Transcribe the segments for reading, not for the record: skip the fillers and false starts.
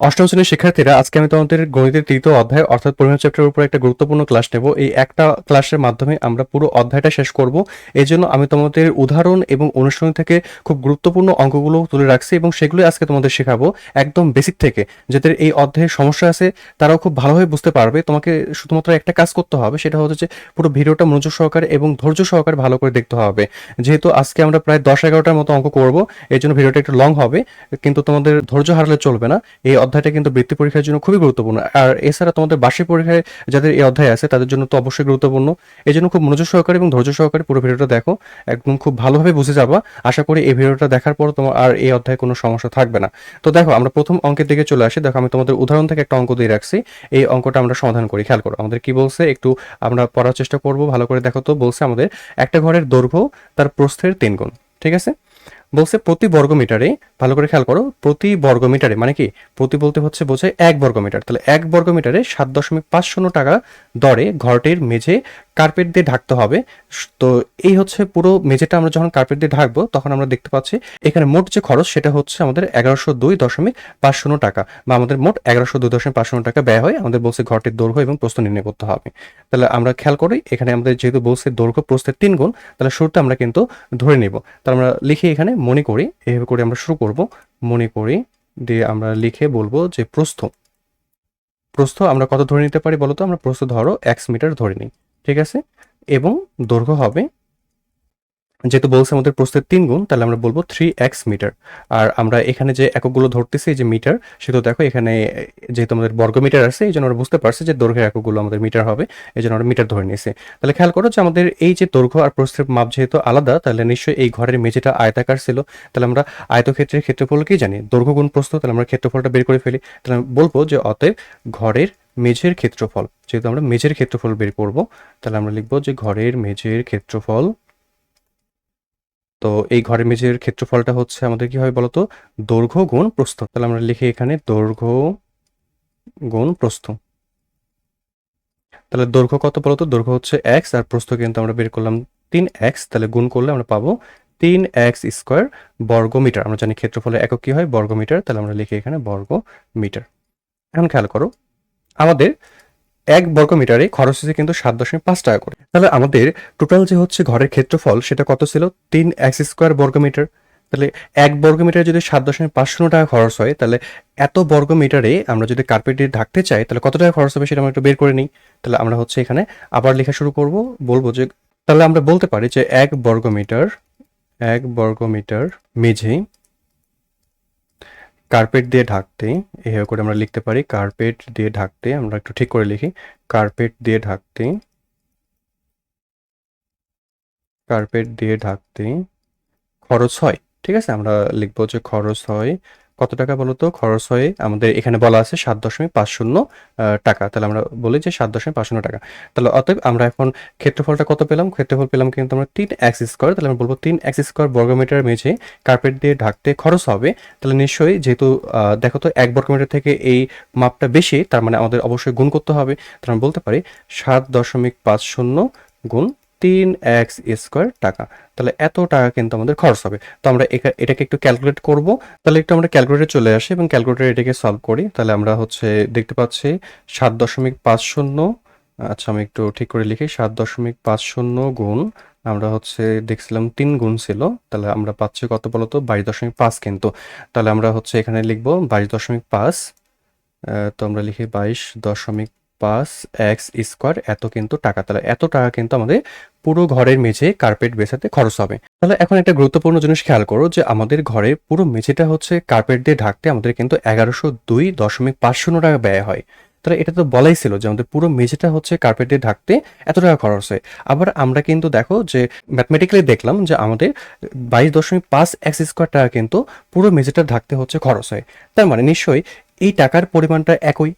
অষ্টম শ্রেণীর শিক্ষার্থীরা, আজকে আমি তোমাদের গণিতের তৃতীয় অধ্যায় অর্থাৎ পরিমাপ চ্যাপ্টারের উপর একটা গুরুত্বপূর্ণ ক্লাস নেব। এই একটা ক্লাসের মাধ্যমে আমরা পুরো অধ্যায়টা শেষ করব। এই জন্য আমি তোমাদের উদাহরণ এবং অনুশীলনী থেকে খুব গুরুত্বপূর্ণ অঙ্কগুলো তুলে রাখছি এবং সেগুলোই আজকে তোমাদের শেখাবো একদম বেসিক থেকে। যাদের এই অধ্যায়ে সমস্যা আছে তারাও খুব ভালোভাবে বুঝতে পারবে। তোমাকে শুধুমাত্র একটা কাজ করতে হবে, সেটা হচ্ছে যে পুরো ভিডিওটা মনোযোগ সহকারে এবং ধৈর্য সহকারে ভালো করে দেখতে হবে। যেহেতু আজকে আমরা প্রায় 10-11টার মতো অঙ্ক করব, এই জন্য ভিডিওটা একটু লং হবে, কিন্তু তোমাদের ধৈর্য হারালে চলবে না। এই অধ্যায়টা কিন্তু বৃত্তি পরীক্ষার জন্য খুবই গুরুত্বপূর্ণ। আর এছাড়া তোমাদের বার্ষিক পরীক্ষায় যাদের এই অধ্যায় আছে তাদের জন্য তো অবশ্যই গুরুত্বপূর্ণ। এই জন্য খুব মনোযোগ সহকারে এবং ধৈর্য সহকারে পুরো ভিডিওটা দেখো, একদম খুব ভালোভাবে বুঝে যাবা। আশা করি এই ভিডিওটা দেখার পর তোমার আর এই অধ্যায়ে কোনো সমস্যা থাকবে না। তো দেখো, আমরা প্রথম অঙ্কের দিকে চলে আসি। দেখো, আমি তোমাদের উদাহরণ থেকে একটা অঙ্ক দিয়ে রাখছি। এই অঙ্কটা আমরা সমাধান করি। খেয়াল করো আমাদের কি বলছে, একটু আমরা পড়ার চেষ্টা করব। ভালো করে দেখো তো। বলছে আমাদের একটা ঘরের দৈর্ঘ্য তার প্রস্থের 3 গুণ। ঠিক আছে। বলছে প্রতি বর্গমিটারে, ভালো করে খেয়াল করো, প্রতি বর্গমিটারে মানে কি, প্রতি বলতে হচ্ছে বোঝায় 1 বর্গমিটার। তাহলে 1 বর্গমিটারে 7.50 টাকা দরে ঘরটির মেঝে কার্পেট দিয়ে ঢাকতে হবে। তো এই হচ্ছে পুরো মেঝেটা আমরা যখন কার্পেট দিয়ে ঢাকবো তখন আমরা দেখতে পাচ্ছি এখানে মোট যে খরচ সেটা হচ্ছে আমাদের 1102.50 টাকা, বা আমাদের মোট 1102.50 টাকা ব্যয় হয়। আমাদের বলছে ঘরটির দৈর্ঘ্য এবং প্রস্থ নির্ণয় করতে হবে। তাহলে আমরা খেয়াল করি, এখানে আমাদের যেহেতু বলছে দৈর্ঘ্য প্রস্থের 3 গুণ, তাহলে শুরুতে আমরা কিন্তু ধরে নিব। তাহলে আমরা লিখি এখানে মনে করি, এইভাবে করে আমরা শুরু করব। মনে করি দিয়ে আমরা লিখে বলবো যে প্রস্থ। প্রস্থ আমরা কত ধরে নিতে পারি বলতো? আমরা প্রস্থ ধরো x মিটার ধরে নিই। ঠিক আছে। এবং দৈর্ঘ্য হবে, যেহেতু বলছে আমাদের প্রস্থের 3 গুণ, তাহলে আমরা বলবো 3x মিটার। আর আমরা এখানে যে এককগুলো ধরতেছি, এই যে মিটার, সেটা দেখো এখানে যেহেতু আমাদের বর্গমিটার আছে এই জন্য আমরা বুঝতে পারছি যে দৈর্ঘ্যের এককগুলো আমাদের মিটার হবে, এই জন্য আমরা মিটার ধরে নিয়েছি। তাহলে খেয়াল করো যে আমাদের এই যে দৈর্ঘ্য আর প্রস্থের মাপ যেহেতু আলাদা, তাহলে নিশ্চয়ই এই ঘরের মেঝেটা আয়তাকার ছিল। তাহলে আমরা আয়তক্ষেত্রের ক্ষেত্রফল কি জানি? দৈর্ঘ্য গুণ প্রস্থ। তাহলে আমরা ক্ষেত্রফলটা বের করে ফেলি। তাহলে আমি বলবো যে অতএব ঘরের মেঝের ক্ষেত্রফল, যেহেতু আমরা মেঝের ক্ষেত্রফল বের করব, তাহলে আমরা লিখবো যে ঘরের মেঝের ক্ষেত্রফল। তো এই ঘরের মেঝের ক্ষেত্রফলটা হচ্ছে আমাদের কি হয় বলতো? দৈর্ঘ্য গুণ প্রস্থ। তাহলে আমরা লিখি এখানে দৈর্ঘ্য গুণ প্রস্থ। তাহলে দৈর্ঘ্য কত বলতো? দৈর্ঘ্য হচ্ছে এক্স, আর প্রস্থ কিন্তু আমরা বের করলাম 3x। তাহলে গুণ করলে আমরা পাবো 3x² বর্গমিটার। আমরা জানি ক্ষেত্রফলের একক কি হয়? বর্গমিটার। তাহলে আমরা লিখি এখানে বর্গমিটার। এখন খেয়াল করো, আমাদের 1 বর্গমিটারে খরচ হচ্ছে কিন্তু 7.5 টাকা করে। তাহলে আমাদের টোটাল যে হচ্ছে ঘরের ক্ষেত্রফল সেটা কত ছিল? 3x² বর্গমিটার। তাহলে 1 বর্গমিটারে যদি 7.50 টাকা খরচ হয়, তাহলে এত বর্গমিটারে আমরা যদি কার্পেট দিয়ে ঢাকতে চাই তাহলে কত টাকা খরচ হবে সেটা আমরা একটু বের করে নিই। তাহলে আমরা হচ্ছে এখানে আবার লেখা শুরু করব। বলবো যে, তাহলে আমরা বলতে পারি যে 1 বর্গমিটার মেঝে কার্পেট দিয়ে ঢাকতে, এভাবে করে আমরা লিখতে পারি কার্পেট দিয়ে ঢাকতে। আমরা একটু ঠিক করে লিখি, কার্পেট দিয়ে ঢাকতে, কার্পেট দিয়ে ঢাকতে খরচ হয়। ঠিক আছে, আমরা লিখবো যে খরচ হয় কত টাকা বলতো? খরচ হয় আমাদের এখানে বলা আছে 7.50 টাকা। তাহলে আমরা বলি যে 7.50 টাকা। তাহলে অতএব আমরা এখন ক্ষেত্রফলটা কত পেলাম? ক্ষেত্রফল পেলাম কিন্তু আমরা 3x²। তাহলে আমরা বলবো 3x² বর্গমিটার মেঝে কার্পেট দিয়ে ঢাকতে খরচ হবে। তাহলে নিশ্চয়ই যেহেতু দেখো তো 1 বর্গমিটার থেকে এই মাপটা বেশি, তার মানে আমাদের অবশ্যই গুণ করতে হবে। তাহলে আমরা বলতে পারি 7.50 গুণ 3x² টাকা। তাহলে এত টাকা কিন্তু আমাদের খরচ হবে। তো আমরা এটাকে একটু ক্যালকুলেট করব। তাহলে একটু আমরা ক্যালকুলেটরে চলে আসি এবং ক্যালকুলেটরে এটাকে সলভ করি। তাহলে আমরা হচ্ছে দেখতে পাচ্ছি 7.50। আচ্ছা, আমি একটু ঠিক করে লিখি, 7.50 গুণ, আমরা হচ্ছে দেখছিলাম 3 গুণ ছিল। তাহলে আমরা পাচ্ছি কত বলতো? 22.5 কিন্তু। তাহলে আমরা হচ্ছে এখানে লিখবো 22.5। তো আমরা লিখি 22.5x² এত কিন্তু টাকা। তাহলে এত টাকা কিন্তু আমাদের পুরো ঘরের মেঝে কার্পেট বেছাতে খরচ হবে। তাহলে এখন একটা গুরুত্বপূর্ণ জিনিস খেয়াল করো যে আমাদের ঘরের পুরো মেঝেটা হচ্ছে কার্পেট দিয়ে ঢাকতে আমাদের কিন্তু 1102.50 টাকা ব্যয় হয়। তাহলে এটা তো বলাই ছিল যে আমাদের পুরো মেঝেটা হচ্ছে কার্পেট দিয়ে ঢাকতে এত টাকা খরচ হয়। আবার আমরা কিন্তু দেখো যে ম্যাথমেটিক্যালি দেখলাম যে আমাদের 22.5x² টাকা কিন্তু পুরো মেঝেটা ঢাকতে হচ্ছে খরচ হয়। তার মানে নিশ্চয়ই এই টাকার পরিমাণটা একই।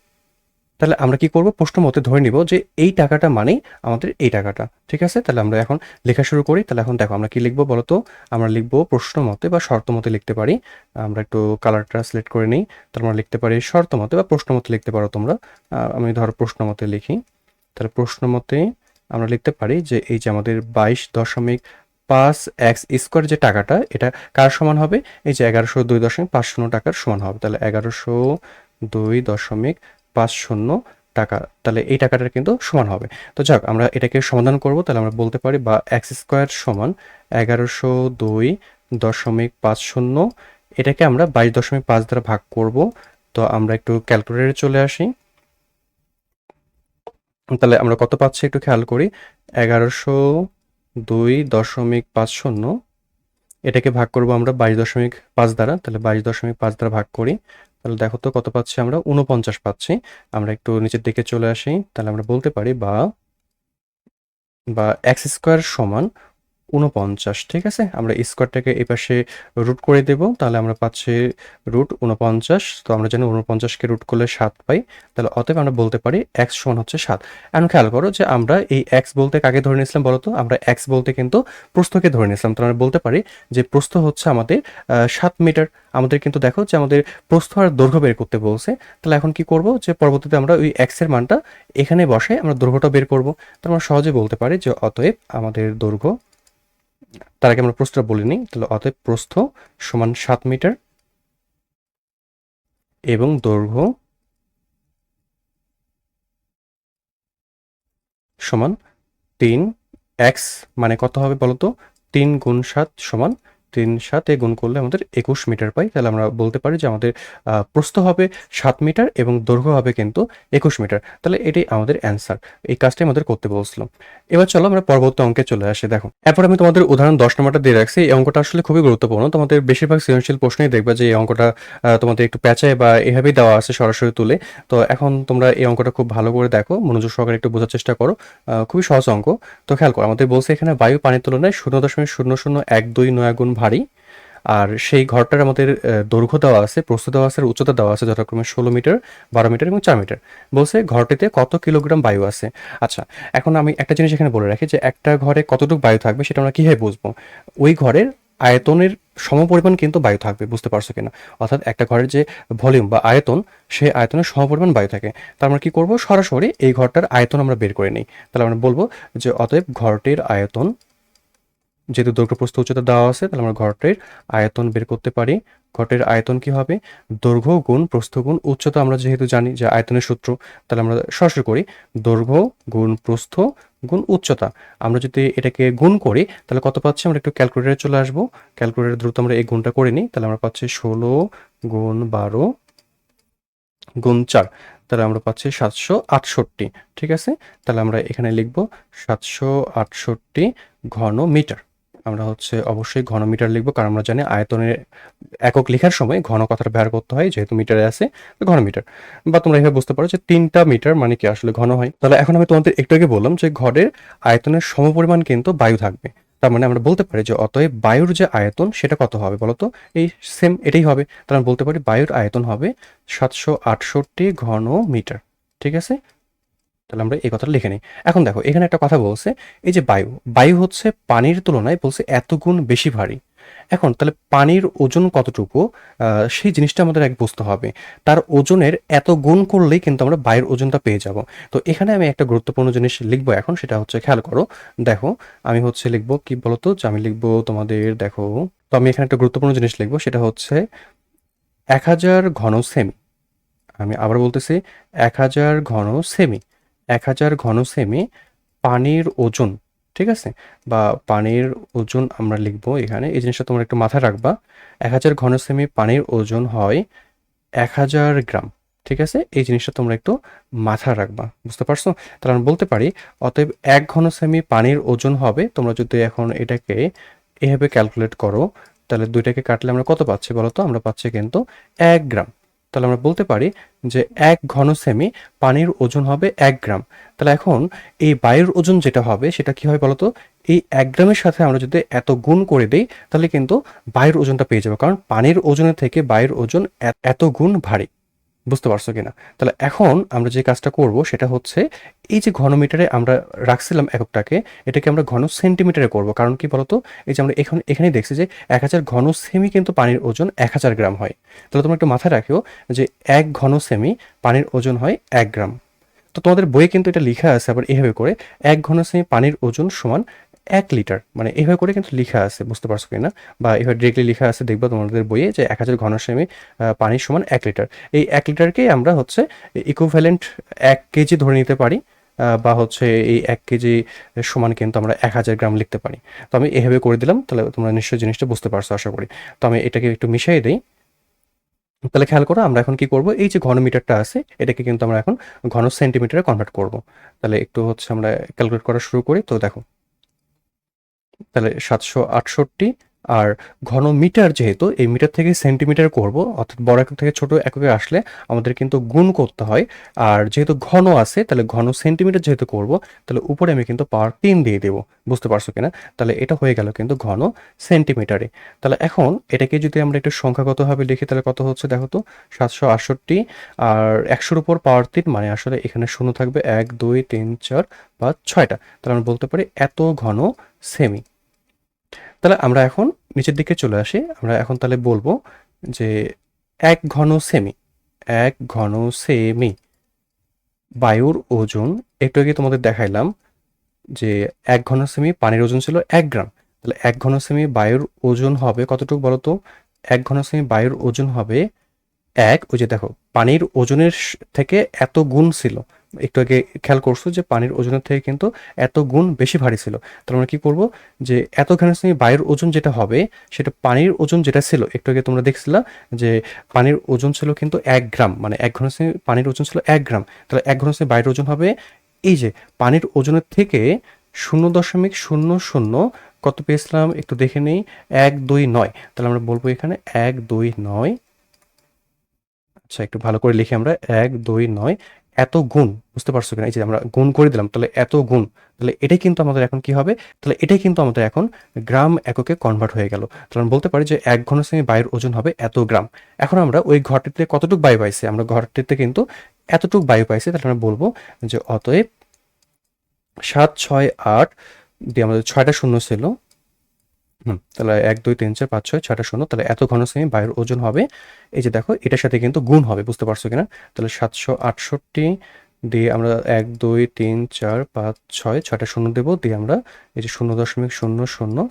তাহলে আমরা কি করব? প্রশ্ন মতে ধরে নিব যে এই টাকাটা মানেই আমাদের এই টাকাটা। ঠিক আছে। তাহলে আমরা এখন লেখা শুরু করি। তাহলে এখন দেখো আমরা কি লিখবো বলতো? আমরা লিখবো প্রশ্ন মতে বা শর্ত মতে লিখতে পারি। আমরা একটু কালারটা সিলেক্ট করে নিই। তাহলে আমরা লিখতে পারি শর্ত মতে বা প্রশ্ন মতে লিখতে পারো তোমরা। আমি ধরো প্রশ্ন মতে লিখি। তাহলে প্রশ্ন মতে আমরা লিখতে পারি যে এই যে আমাদের 22.5x² যে টাকাটা, এটা কার সমান হবে? এই যে 1102.50 টাকার সমান হবে। তাহলে 2.50 টাকা, তাহলে এই টাকাটার কিন্তু সমান হবে। তো যাক, আমরা এটাকে সমাধান করব, তাহলে আমরা বলতে পারি বা এক্স স্কোয়ার সমান 1102.50, এটাকে আমরা 22.5 দ্বারা ভাগ করব। তো আমরা একটু ক্যালকুলেটরে চলে আসি, তাহলে আমরা কত পাচ্ছি একটু খেয়াল করি। 1102.50, এটাকে ভাগ করব আমরা 22.5 দ্বারা, তাহলে 22.5 দ্বারা ভাগ করি, তাহলে দেখো তো কত পাচ্ছি আমরা, 49 পাচ্ছি। আমরা একটু নিচের দিকে চলে আসি, তাহলে আমরা বলতে পারি বা এক্স স্কোয়ার সমান 49, ঠিক আছে। আমরা স্কোয়ারটাকে এই পাশে রুট করে দেব, তাহলে আমরা পাচ্ছি √49। তো আমরা জানি 49কে রুট করলে 7 পাই, তাহলে অতএব আমরা বলতে পারি এক্স সমান হচ্ছে 7। এখন খেয়াল করো যে আমরা এই এক্স বলতে কাকে ধরে নিয়েছিলাম বলতো, আমরা এক্স বলতে কিন্তু প্রস্থকে ধরে নিয়েছিলাম। তো আমরা বলতে পারি যে প্রস্থ হচ্ছে আমাদের 7 মিটার। আমাদের কিন্তু দেখো যে আমাদের প্রস্থ আর দৈর্ঘ্য বের করতে বলছে, তাহলে এখন কি করব যে পরবর্তীতে আমরা ওই এক্স এর মানটা এখানে বসাই আমরা দৈর্ঘ্যটা বের করব। তো আমরা সহজে বলতে পারি যে অতএব আমাদের দৈর্ঘ্য, তার আগে আমরা প্রস্থটা বলে নিই, তাহলে অতএব প্রস্থ সমান 7 মিটার এবং দৈর্ঘ্য সমান 3 এক্স, মানে কত হবে বলতো, 3 গুণ 7 সমান 3, 7 গুণ করলে আমাদের 21 মিটার পাই। তাহলে আমরা বলতে পারি যে আমাদের প্রস্থ হবে 7 মিটার এবং দৈর্ঘ্য হবে কিন্তু 21 মিটার। তাহলে এটাই আমাদের অ্যান্সার, এই কাজটাই আমাদের করতে বলছিলাম। এবার চলো আমরা পরবর্তী অঙ্কে চলে আসি। দেখো, এরপর আমি তোমাদের উদাহরণ 10 নম্বরটা দিয়ে রাখছি। এই অঙ্কটা আসলে খুবই গুরুত্বপূর্ণ, তোমাদের বেশিরভাগ সৃজনশীল প্রশ্নেই দেখবা যে এই অঙ্কটা তোমাদের একটু প্যাঁচায় বা এভাবেই দেওয়া আছে সরাসরি তুলে। তো এখন তোমরা এই অঙ্কটা খুব ভালো করে দেখো, মনোযোগ সহকারে একটু বোঝার চেষ্টা করো। খুবই সহজ অঙ্ক। তো খেয়াল করো, আমাদের বলছে এখানে বায়ু পানির তুলনায় 0.0012 গুণ ভারী। আর সেই ঘরটার আমাদের দৈর্ঘ্য দেওয়া আছে, প্রস্থ দেওয়া আছে, আর উচ্চতা দেওয়া আছে যথাক্রমে 16 মিটার, 12 মিটার এবং 4 মিটার। বলছে ঘরটিতে কত কিলোগ্রাম বায়ু আছে। আচ্ছা, এখন আমি একটা জিনিস এখানে বলে রাখি যে একটা ঘরে কতটুকু বায়ু থাকবে সেটা আমরা কীভাবে বুঝবো। ওই ঘরের আয়তনের সমপরিমাণ কিন্তু বায়ু থাকবে, বুঝতে পারছো কিনা। অর্থাৎ একটা ঘরের যে ভলিউম বা আয়তন, সেই আয়তনের সমপরিমাণ বায়ু থাকে। তার আমরা কি করব, সরাসরি এই ঘরটার আয়তন আমরা বের করে নিই। তাহলে আমরা বলবো যে অতএব ঘরটির আয়তন, যেহেতু দৈর্ঘ্য প্রস্থ উচ্চতা দেওয়া আছে, তাহলে আমরা ঘরটির আয়তন বের করতে পারি। ঘরটির আয়তন কি হবে, দৈর্ঘ্য গুণ প্রস্থ গুণ উচ্চতা, আমরা যেহেতু জানি যে আয়তনের সূত্র, তাহলে আমরা সরাসরি করি দৈর্ঘ্য গুণ প্রস্থ গুণ উচ্চতা। আমরা যদি এটাকে গুণ করি তাহলে কত পাচ্ছি, আমরা একটু ক্যালকুলেটরে চলে আসবো, ক্যালকুলেটরে দ্রুত আমরা এই গুণটা করে নিই। তাহলে আমরা পাচ্ছি 16 গুণ 12 গুণ 4, তাহলে আমরা পাচ্ছি 768, ঠিক আছে। তাহলে আমরা এখানে লিখব 768 ঘন মিটার। আমরা হচ্ছে অবশ্যই ঘন মিটার লিখবো, কারণ আমরা জানি আয়তনের একক লেখার সময় ঘন কথাটা ব্যবহার করতে হয়, যেহেতু মিটারে আছে ঘন মিটার। বা তোমরা এভাবে বুঝতে পারো যে 3টা মিটার মানে কি আসলে ঘন হয়। তাহলে এখন আমি তোমাদের একটু আগে বললাম যে ঘরের আয়তনের সমপরিমাণ কিন্তু বায়ু থাকবে। তার মানে আমরা বলতে পারি যে অতএব বায়ুর যে আয়তন সেটা কত হবে বলতো, এই সেম এটাই হবে। তাহলে আমরা বলতে পারি বায়ুর আয়তন হবে 768 ঘন মিটার, ঠিক আছে। তাহলে আমরা এই কথাটা লিখে নিই। এখন দেখো, এখানে একটা কথা বলছে, এই যে বায়ু, বায়ু হচ্ছে পানির তুলনায় বলছে এত গুণ বেশি ভারী। এখন তাহলে পানির ওজন কতটুকু, সেই জিনিসটা আমাদের এক বুঝতে হবে। তার ওজনের এত গুণ করলেই কিন্তু আমরা বায়ুর ওজনটা পেয়ে যাব। তো এখানে আমি একটা গুরুত্বপূর্ণ জিনিস লিখবো এখন, সেটা হচ্ছে খেয়াল করো। দেখো, আমি হচ্ছে লিখবো কি বলতো, যে আমি লিখবো তোমাদের, দেখো, তো আমি এখানে একটা গুরুত্বপূর্ণ জিনিস লিখবো, সেটা হচ্ছে 1000 ঘন সেমি। আমি আবার বলতেছি 1000 ঘন সেমি, 1000 ঘন সেমি পানির ওজন, ঠিক আছে। বা পানির ওজন আমরা লিখবো এখানে, এই জিনিসটা তোমরা একটু মাথায় রাখবা। 1000 ঘন সেমি পানির ওজন হয় 1000 গ্রাম, ঠিক আছে। এই জিনিসটা তোমরা একটু মাথায় রাখবা, বুঝতে পারছো। তাহলে আমরা বলতে পারি অতএব 1 ঘন সেমি পানির ওজন হবে, তোমরা যদি এখন এটাকে এভাবে ক্যালকুলেট করো, তাহলে দুইটাকে কাটলে আমরা কত পাচ্ছি বলো তো, আমরা পাচ্ছি কিন্তু 1 গ্রাম। তাহলে আমরা বলতে পারি যে 1 ঘন সেমি পানির ওজন হবে 1 গ্রাম। তাহলে এখন এই বায়ুর ওজন যেটা হবে সেটা কি হয় বলতো, এই 1 গ্রামের সাথে আমরা যদি এত গুণ করে দিই তাহলে কিন্তু বায়ুর ওজনটা পেয়ে যাবো, কারণ পানির ওজনের থেকে বায়ুর ওজন এত গুণ ভারী, বুঝতে পারছো কিনা। তাহলে এখন আমরা যে কাজটা করব সেটা হচ্ছে, এই যে ঘনমিটারে আমরা রাখছিলাম এককটাকে, এটাকে আমরা ঘন সেন্টিমিটারে করব। কারণ কি বলতো, এই যে আমরা এখানেই দেখছি যে 1000 ঘন সেমি কিন্তু পানির ওজন 1000 গ্রাম হয়। তাহলে তোমরা একটু মাথায় রাখিও যে 1 ঘন সেমি পানির ওজন হয় 1 গ্রাম। তো তোমাদের বইয়ে কিন্তু এটা লেখা আছে আবার এভাবে করে, 1 ঘন সেমি পানির ওজন সমান 1 লিটার, মানে এইভাবে করে কিন্তু লিখা আছে, বুঝতে পারছো কিনা, বা এইভাবে ডিরেক্টলি লিখা আছে দেখবা তোমাদের বইয়ে যে 1000 ঘনসেমি পানির সমান 1 লিটার। এই 1 লিটারকেই আমরা হচ্ছে ইকুইভ্যালেন্ট 1 কেজি ধরে নিতে পারি, বা হচ্ছে এই 1 কেজি সমান কিন্তু আমরা 1000 গ্রাম লিখতে পারি। তো আমি এভাবে করে দিলাম, তাহলে তোমরা নিশ্চয়ই জিনিসটা বুঝতে পারছো আশা করি। তো আমি এটাকে একটু মিশিয়ে দিই। তাহলে খেয়াল করো আমরা এখন কি করব, এই যে ঘনমিটারটা আছে এটাকে কিন্তু আমরা এখন ঘন সেন্টিমিটারে কনভার্ট করব। তাহলে একটু হচ্ছে আমরা ক্যালকুলেট করা শুরু করি। তো দেখো, তাহলে 768, আর ঘন মিটার যেহেতু এই মিটার থেকে সেন্টিমিটার করব, অর্থাৎ বড় একক থেকে ছোট এককে আসলে আমাদের কিন্তু গুণ করতে হয়। আর যেহেতু ঘন আছে তাহলে ঘন সেন্টিমিটার যেহেতু করব, তাহলে উপরে আমি কিন্তু পাওয়ার 3 দিয়ে দেবো, বুঝতে পারছো কিনা। তাহলে এটা হয়ে গেল কিন্তু ঘন সেন্টিমিটারে। তাহলে এখন এটাকে যদি আমরা একটু সংখ্যাগতভাবে লিখি তাহলে কত হচ্ছে দেখো তো, 768 আর 100-এর উপর পাওয়ার 3, মানে আসলে এখানে শূন্য থাকবে 1 2 3 4 5 6টা। তাহলে আমরা বলতে পারি এত ঘন সেমি। তাহলে আমরা এখন নিচের দিকে চলে আসি। আমরা এখন তাহলে বলবো যে 1 ঘন সেমি, 1 ঘন সেমি বায়ুর ওজন, একটু আগে তোমাদের দেখাইলাম যে 1 ঘন সেমি পানির ওজন ছিল 1 গ্রাম। তাহলে 1 ঘন সেমি বায়ুর ওজন হবে কতটুকু বলো তো, 1 ঘন সেমি বায়ুর ওজন হবে ওই যে দেখো পানির ওজনের থেকে এত গুণ ছিল, একটু আগে খেয়াল করছো যে পানির ওজনের থেকে কিন্তু এত গুণ বেশি ভারী ছিল। তাহলে আমরা কি করব, যে এত ঘনশ্রেণী বায়ুর ওজন যেটা হবে সেটা পানির ওজন যেটা ছিল, একটু আগে তোমরা দেখছিলা যে পানির ওজন ছিল কিন্তু 1 গ্রাম, মানে 1 ঘনশ্রেণী পানির ওজন ছিল 1 গ্রাম। তাহলে 1 ঘনশ্রেণী বায়ুর ওজন হবে এই যে পানির ওজনের থেকে 0.00 কত পেয়েছিলাম একটু দেখে নেই, 129। তাহলে আমরা বলবো এখানে 129। আচ্ছা একটু ভালো করে লিখি আমরা, 129 এত গুণ, বুঝতে পারছো কিনা, এই যে আমরা গুণ করে দিলাম, তাহলে এত গুণ, তাহলে এটাই কিন্তু আমাদের এখন কি হবে, তাহলে এটাই কিন্তু আমাদের এখন গ্রাম এককে কনভার্ট হয়ে গেল। তাহলে আমরা বলতে পারি যে 1 ঘনসেমি বায়ুর ওজন হবে এত গ্রাম। এখন আমরা ওই ঘরটিতে কতটুকু বায়ু পাইছি, আমরা ঘরটিতে কিন্তু এতটুকু বায়ু পাইছি, তাহলে আমরা বলবো যে অতএব 768 দিয়ে আমাদের 6টা শূন্য ছিল, তাহলে 1 2 3 4 5 6 6টা শূন্য, তাহলে এত ঘনসেমি বায়ুর ওজন হবে। এই যে দেখো এটার সাথে কিন্তু গুণ হবে, বুঝতে পারছো কিনা। তাহলে 768 দিয়ে আমরা 1 2 3 4 5 6 6টা শূন্য দেবো, দিয়ে আমরা এই যে 0.00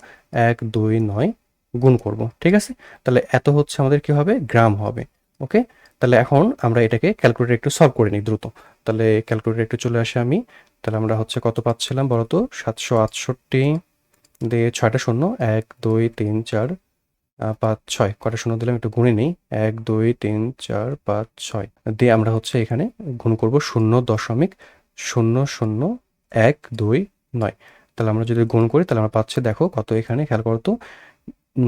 129 গুণ করব, ঠিক আছে। তাহলে এত হচ্ছে আমাদের কি হবে, গ্রাম হবে। ওকে, তাহলে এখন আমরা এটাকে ক্যালকুলেটর একটু সলভ করে নিই দ্রুত। তাহলে ক্যালকুলেটর একটু চলে আসে আমি, তাহলে আমরা হচ্ছে কত পাচ্ছিলাম বলতো, 768 দিয়ে 6টা শূন্য, 1 2 3 4 5 6, কটা শূন্য দিলাম একটু গুণে নেই, 1 2 3 4 5 6 দিয়ে আমরা হচ্ছে এখানে গুণ করব 0.0012 তাহলে আমরা যদি গুণ করি তাহলে আমরা পাচ্ছি দেখো কত, এখানে খেয়াল করো তো,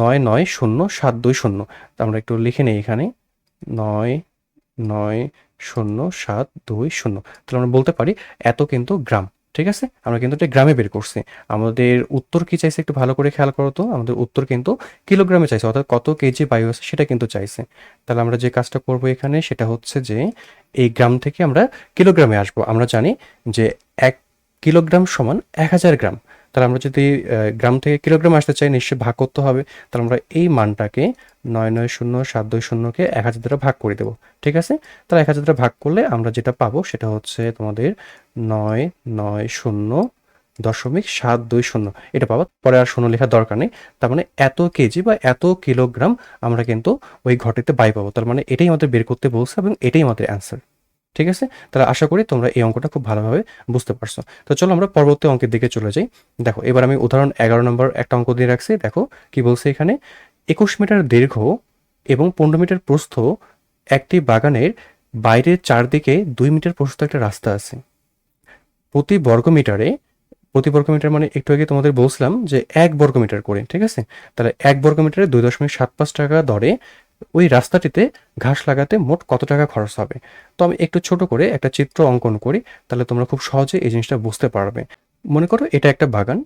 9900720। আমরা একটু লিখে নেই এখানে 9900720। তাহলে আমরা বলতে পারি এত কিন্তু গ্রাম, ঠিক আছে। আমরা কিন্তু এটা গ্রামে বের করছি। আমাদের উত্তর কি চাইছে একটু ভালো করে খেয়াল করো তো, আমাদের উত্তর কিন্তু কিলোগ্রামে চাইছে, অর্থাৎ কত কেজি বায়ু আছে সেটা কিন্তু চাইছে। তাহলে আমরা যে কাজটা করব এখানে সেটা হচ্ছে যে এই গ্রাম থেকে আমরা কিলোগ্রামে আসবো। আমরা জানি যে 1 কিলোগ্রাম সমান 1000 গ্রাম। তাহলে আমরা যদি গ্রাম থেকে কিলোগ্রাম আসতে চাই নিশ্চয়ই ভাগ করতে হবে। তাহলে আমরা এই মানটাকে 9900720কে 1000 দ্বারা ভাগ করে দেবো, ঠিক আছে। তাহলে 1000 দ্বারা ভাগ করলে আমরা যেটা পাবো সেটা হচ্ছে তোমাদের 990.720, এটা পাবো। পরে আর শূন্য লেখার দরকার নেই। তার মানে এত কেজি বা এত কিলোগ্রাম আমরা কিন্তু ওই ঘরটিতে বায়ু পাবো। তার মানে এটাই আমাদের বের করতে বলছে এবং এটাই আমাদের অ্যান্সার, ঠিক আছে। তাহলে আশা করি তোমরা এই অঙ্কটা খুব ভালোভাবে বুঝতে পারছো। তো চলো আমরা পরবর্তী অঙ্কের দিকে চলে যাই। দেখো এবার আমি উদাহরণ 11 নম্বর একটা অঙ্ক দিয়ে রাখছি। দেখো কি বলছে এখানে, 21 মিটার দীর্ঘ এবং 15 মিটার প্রস্থ একটি বাগানের বাইরের চারদিকে 2 মিটার প্রস্থ একটা রাস্তা আছে। প্রতি বর্গ মিটারে, প্রতি বর্গ মিটার মানে একটু আগে তোমাদের বলছিলাম যে 1 বর্গমিটার করে, ঠিক আছে। তাহলে 1 বর্গমিটারে 2.75 টাকা দরে ওই রাস্তাটিতে ঘাস লাগাতে মোট কত টাকা খরচ হবে। তো আমি একটু ছোট করে একটা চিত্র অঙ্কন করি, তাহলে তোমরা খুব সহজে এই জিনিসটা বুঝতে পারবে। মনে করো এটা একটা বাগান,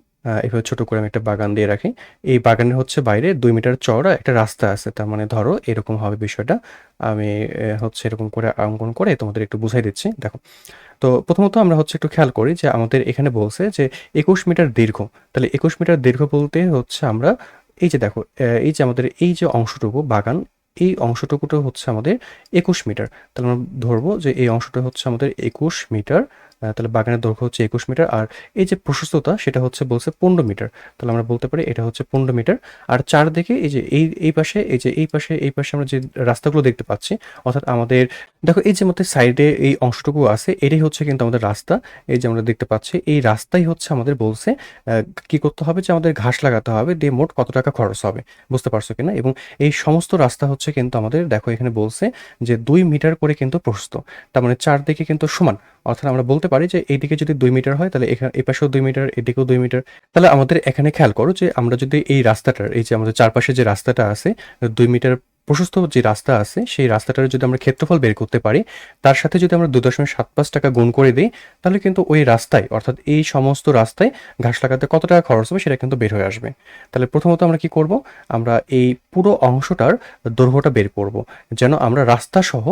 এভাবে ছোট করে আমি একটা বাগান দিয়ে রাখি। এই বাগানের হচ্ছে বাইরে 2 মিটার চওড়া একটা রাস্তা আছে। তার মানে ধরো এরকম হবে বিষয়টা। আমি হচ্ছে এরকম করে অঙ্কন করে তোমাদের একটু বুঝাই দিচ্ছি। দেখো, তো প্রথমত আমরা হচ্ছে একটু খেয়াল করি যে আমাদের এখানে বলছে যে 21 মিটার দীর্ঘ। তাহলে 21 মিটার দীর্ঘ বলতে হচ্ছে আমরা এই যে দেখো, এই যে আমাদের এই যে অংশটুকু বাগান, এই অংশটুকুটা হচ্ছে আমাদের 21 মিটার। তাহলে আমরা ধরবো যে এই অংশটা হচ্ছে আমাদের 21 মিটার তাহলে বাগানের দৈর্ঘ্য হচ্ছে 21 মিটার, আর এই যে প্রশস্ততা সেটা হচ্ছে বলছে 15 মিটার। তাহলে আমরা বলতে পারি এটা হচ্ছে 15 মিটার। আর চারদিকে এই যে এই পাশে, এই যে এই পাশে আমরা যে রাস্তাগুলো দেখতে পাচ্ছি, অর্থাৎ আমাদের দেখো এই যে আমাদের সাইডে এই অংশটুকু আছে, এটাই হচ্ছে কিন্তু আমাদের রাস্তা। এই যে আমরা দেখতে পাচ্ছি এই রাস্তাই হচ্ছে আমাদের বলছে কি করতে হবে, যে আমাদের ঘাস লাগাতে হবে, দিয়ে মোট কত টাকা খরচ হবে, বুঝতে পারছো কিনা? এবং এই সমস্ত রাস্তা হচ্ছে কিন্তু আমাদের দেখো এখানে বলছে যে 2 মিটার করে কিন্তু প্রশস্ত, তার মানে চারদিকে কিন্তু সমান। অর্থাৎ আমরা বলতে পারি যে এইদিকে যদি 2 মিটার হয়, তাহলে এখানে এই পাশেও 2 মিটার, এদিকেও 2 মিটার। তাহলে আমাদের এখানে খেয়াল করো যে আমরা যদি এই রাস্তাটার, এই যে আমাদের চারপাশে যে রাস্তাটা আছে, 2 মিটার প্রশস্ত যে রাস্তা আছে, সেই রাস্তাটার যদি আমরা ক্ষেত্রফল বের করতে পারি, তার সাথে যদি আমরা 2.75 টাকা গুণ করে দিই, তাহলে কিন্তু ওই রাস্তায়, অর্থাৎ এই সমস্ত রাস্তায় ঘাস লাগাতে কত টাকা খরচ হবে সেটা কিন্তু বের হয়ে আসবে। তাহলে প্রথমত আমরা কি করব, আমরা এই পুরো অংশটার দৈর্ঘ্যটা বের করব, যেন আমরা রাস্তা সহ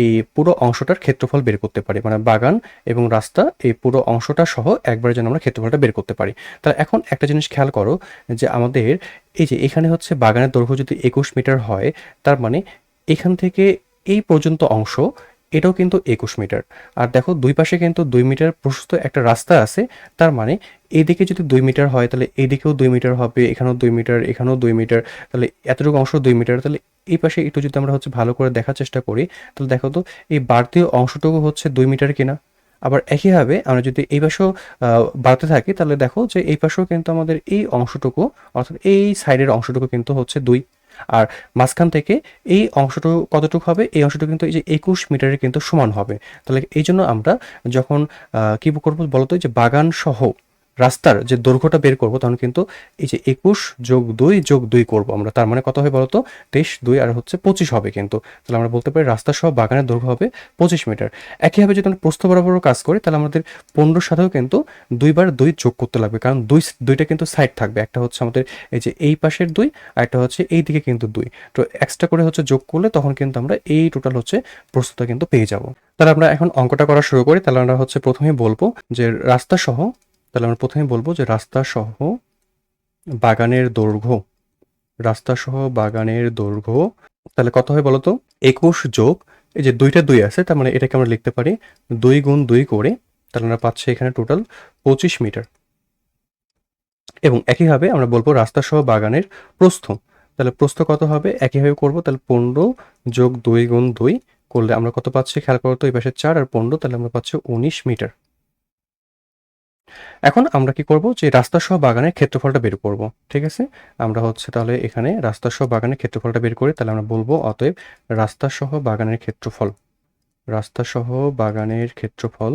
এই পুরো অংশটার ক্ষেত্রফল বের করতে পারি, মানে বাগান এবং রাস্তা এই পুরো অংশটা সহ একবারে যেন আমরা ক্ষেত্রফলটা বের করতে পারি। তাহলে এখন একটা জিনিস খেয়াল করো, যে আমাদের এই যে এখানে হচ্ছে বাগানের দৈর্ঘ্য যদি 21 মিটার হয়, তার মানে এখান থেকে এই পর্যন্ত অংশ এটাও কিন্তু 21 মিটার। আর দেখো দুই পাশে কিন্তু 2 মিটার প্রশস্ত একটা রাস্তা আছে, তার মানে এইদিকে যদি 2 মিটার হয়, তাহলে এইদিকেও 2 মিটার হবে, এখানেও 2 মিটার, এখানেও 2 মিটার, তাহলে এতটুকু অংশ 2 মিটার। তাহলে এই পাশে একটু যদি আমরা হচ্ছে ভালো করে দেখার চেষ্টা করি, তাহলে দেখো তো এই বাড়তি অংশটুকু হচ্ছে 2 মিটার কিনা। আবার একইভাবে আমরা যদি এই পাশেও বাড়তে থাকি, তাহলে দেখো যে এই পাশেও কিন্তু আমাদের এই অংশটুকু, অর্থাৎ এই সাইডের অংশটুকু কিন্তু হচ্ছে 2। আর মাঝখান থেকে এই অংশটুকু কতটুকু হবে, এই অংশটুকু কিন্তু এই যে 21 মিটারের কিন্তু সমান হবে। তাহলে এই জন্য আমরা যখন কি করবো বলতো, যে বাগান সহ রাস্তার যে দৈর্ঘ্যটা বের করবো, তখন কিন্তু এই যে 21 যোগ 2 যোগ 2 করবো আমরা, তার মানে কত হবে বলতো, 23 2 আর হচ্ছে 25 হবে কিন্তু। তাহলে আমরা বলতে পারি রাস্তা সহ বাগানের দৈর্ঘ্য হবে 25 মিটার। একইভাবে যদি আমরা প্রস্থ বরাবরও কাজ করি, তাহলে আমাদের 15 সাথেও কিন্তু 2 বার 2 যোগ করতে লাগবে, কারণ দুইটা কিন্তু সাইড থাকবে, একটা হচ্ছে আমাদের এই যে এই পাশের 2, আর একটা হচ্ছে এই দিকে কিন্তু 2। তো এক্সট্রা করে হচ্ছে যোগ করলে তখন কিন্তু আমরা এই টোটাল হচ্ছে প্রস্থটা কিন্তু পেয়ে যাব। তাহলে আমরা এখন অঙ্কটা করা শুরু করি। তাহলে আমরা হচ্ছে প্রথমেই বলবো যে রাস্তা সহ, তাহলে আমরা প্রথমে বলবো যে রাস্তা সহ বাগানের দৈর্ঘ্য, রাস্তা সহ বাগানের দৈর্ঘ্য তাহলে কত হয় বলতো, 21 যোগ এই যে 2 আছে, তার মানে এটাকে আমরা লিখতে পারি 2 গুণ 2 করে, তাহলে আমরা পাচ্ছি এখানে টোটাল 25 মিটার। এবং একইভাবে আমরা বলবো রাস্তা সহ বাগানের প্রস্থ, তাহলে প্রস্থ কত হবে, একইভাবে করবো, তাহলে 15 যোগ 2 গুণ 2 করলে আমরা কত পাচ্ছি, খেয়াল করো তো, এই পাশে 4 আর 15, তাহলে আমরা পাচ্ছি 19 মিটার। এখন আমরা কি করব, যে রাস্তা সহ বাগানের ক্ষেত্রফলটা বের করব। ঠিক আছে, আমরা হচ্ছে তাহলে এখানে রাস্তা সহ বাগানের ক্ষেত্রফলটা বের করি। তাহলে আমরা বলবো অতএব রাস্তা সহ বাগানের ক্ষেত্রফল, রাস্তা সহ বাগানের ক্ষেত্রফল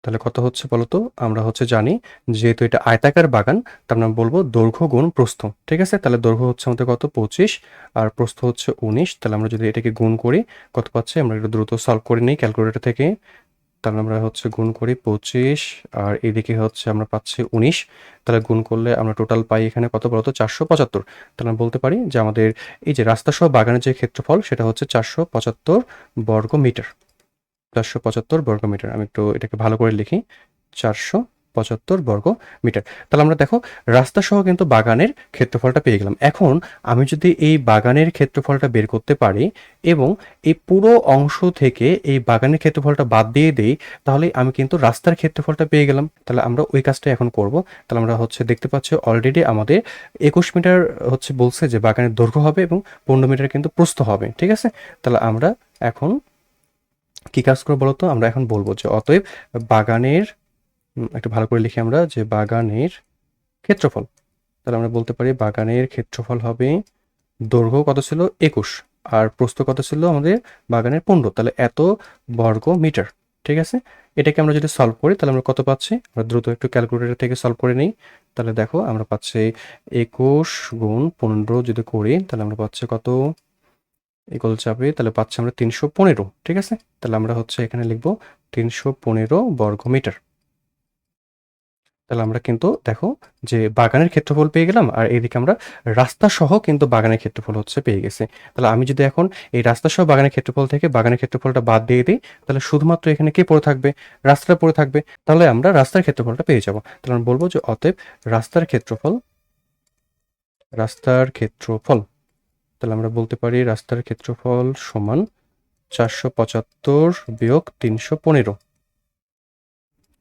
তাহলে কত হচ্ছে বলতো, আমরা হচ্ছে জানি যেহেতু এটা আয়তাকার বাগান, তার আমরা বলবো দৈর্ঘ্য গুণ প্রস্থ। ঠিক আছে, তাহলে দৈর্ঘ্য হচ্ছে আমাদের কত, 25, আর প্রস্থ হচ্ছে 19। তাহলে আমরা যদি এটাকে গুণ করি কত পাচ্ছি, আমরা একটু দ্রুত সলভ করে নিই ক্যালকুলেটর থেকে। তাহলে আমরা হচ্ছে গুণ করি 25, আর এদিকে হচ্ছে আমরা পাচ্ছি 19। তাহলে গুণ করলে আমরা টোটাল পাই এখানে কত বলতো, 475। তাহলে আমরা বলতে পারি যে আমাদের এই যে রাস্তা সহ বাগানের যে ক্ষেত্রফল সেটা হচ্ছে 475 বর্গ মিটার। 475 বর্গ মিটার, আমি একটু এটাকে ভালো করে লিখি, 475 বর্গ মিটার। তাহলে আমরা দেখো রাস্তা সহ কিন্তু বাগানের ক্ষেত্রফলটা পেয়ে গেলাম। এখন আমি যদি এই বাগানের ক্ষেত্রফলটা বের করতে পারি এবং এই পুরো অংশ থেকে এই বাগানের ক্ষেত্রফলটা বাদ দিয়ে দিই, তাহলে আমি কিন্তু রাস্তার ক্ষেত্রফলটা পেয়ে গেলাম। তাহলে আমরা ওই কাজটা এখন করব। তাহলে আমরা হচ্ছে দেখতে পাচ্ছি অলরেডি আমাদের 21 মিটার হচ্ছে বলছে যে বাগানের দৈর্ঘ্য হবে এবং 15 মিটার কিন্তু প্রস্থ হবে। ঠিক আছে, তাহলে আমরা এখন কি কাজ করবো বলতো, আমরা এখন বলবো যে অতএব বাগানের একটু ভালো করে লিখি আমরা, যে বাগানের ক্ষেত্রফল। তাহলে আমরা বলতে পারি বাগানের ক্ষেত্রফল হবে, দৈর্ঘ্য কত ছিল 21, আর প্রস্থ কত ছিল আমাদের বাগানের 15, তাহলে এত বর্গ মিটার। ঠিক আছে, এটাকে আমরা যদি সলভ করি তাহলে আমরা কত পাচ্ছি, আমরা দ্রুত একটু ক্যালকুলেটর থেকে সলভ করে নিই। তাহলে দেখো আমরা পাচ্ছি 21 গুণ 15 যদি করি, তাহলে আমরা পাচ্ছি কত, ইকুয়াল চাপে, তাহলে পাচ্ছি আমরা 315। ঠিক আছে, তাহলে আমরা হচ্ছে এখানে লিখবো 315 বর্গ মিটার। তাহলে আমরা কিন্তু দেখো যে বাগানের ক্ষেত্রফল পেয়ে গেলাম, আর এইদিকে আমরা রাস্তা সহ কিন্তু বাগানের ক্ষেত্রফল হচ্ছে পেয়ে গেছে। তাহলে আমি যদি এখন এই রাস্তা সহ বাগানের ক্ষেত্রফল থেকে বাগানের ক্ষেত্রফলটা বাদ দিয়ে দিই, তাহলে শুধুমাত্র এখানে কে পড়ে থাকবে, রাস্তাটা পড়ে থাকবে। তাহলে আমরা রাস্তার ক্ষেত্রফলটা পেয়ে যাব। তাহলে আমরা বলবো যে অতএব রাস্তার ক্ষেত্রফল, রাস্তার ক্ষেত্রফল, তাহলে আমরা বলতে পারি রাস্তার ক্ষেত্রফল সমান 475 বিয়োগ 315,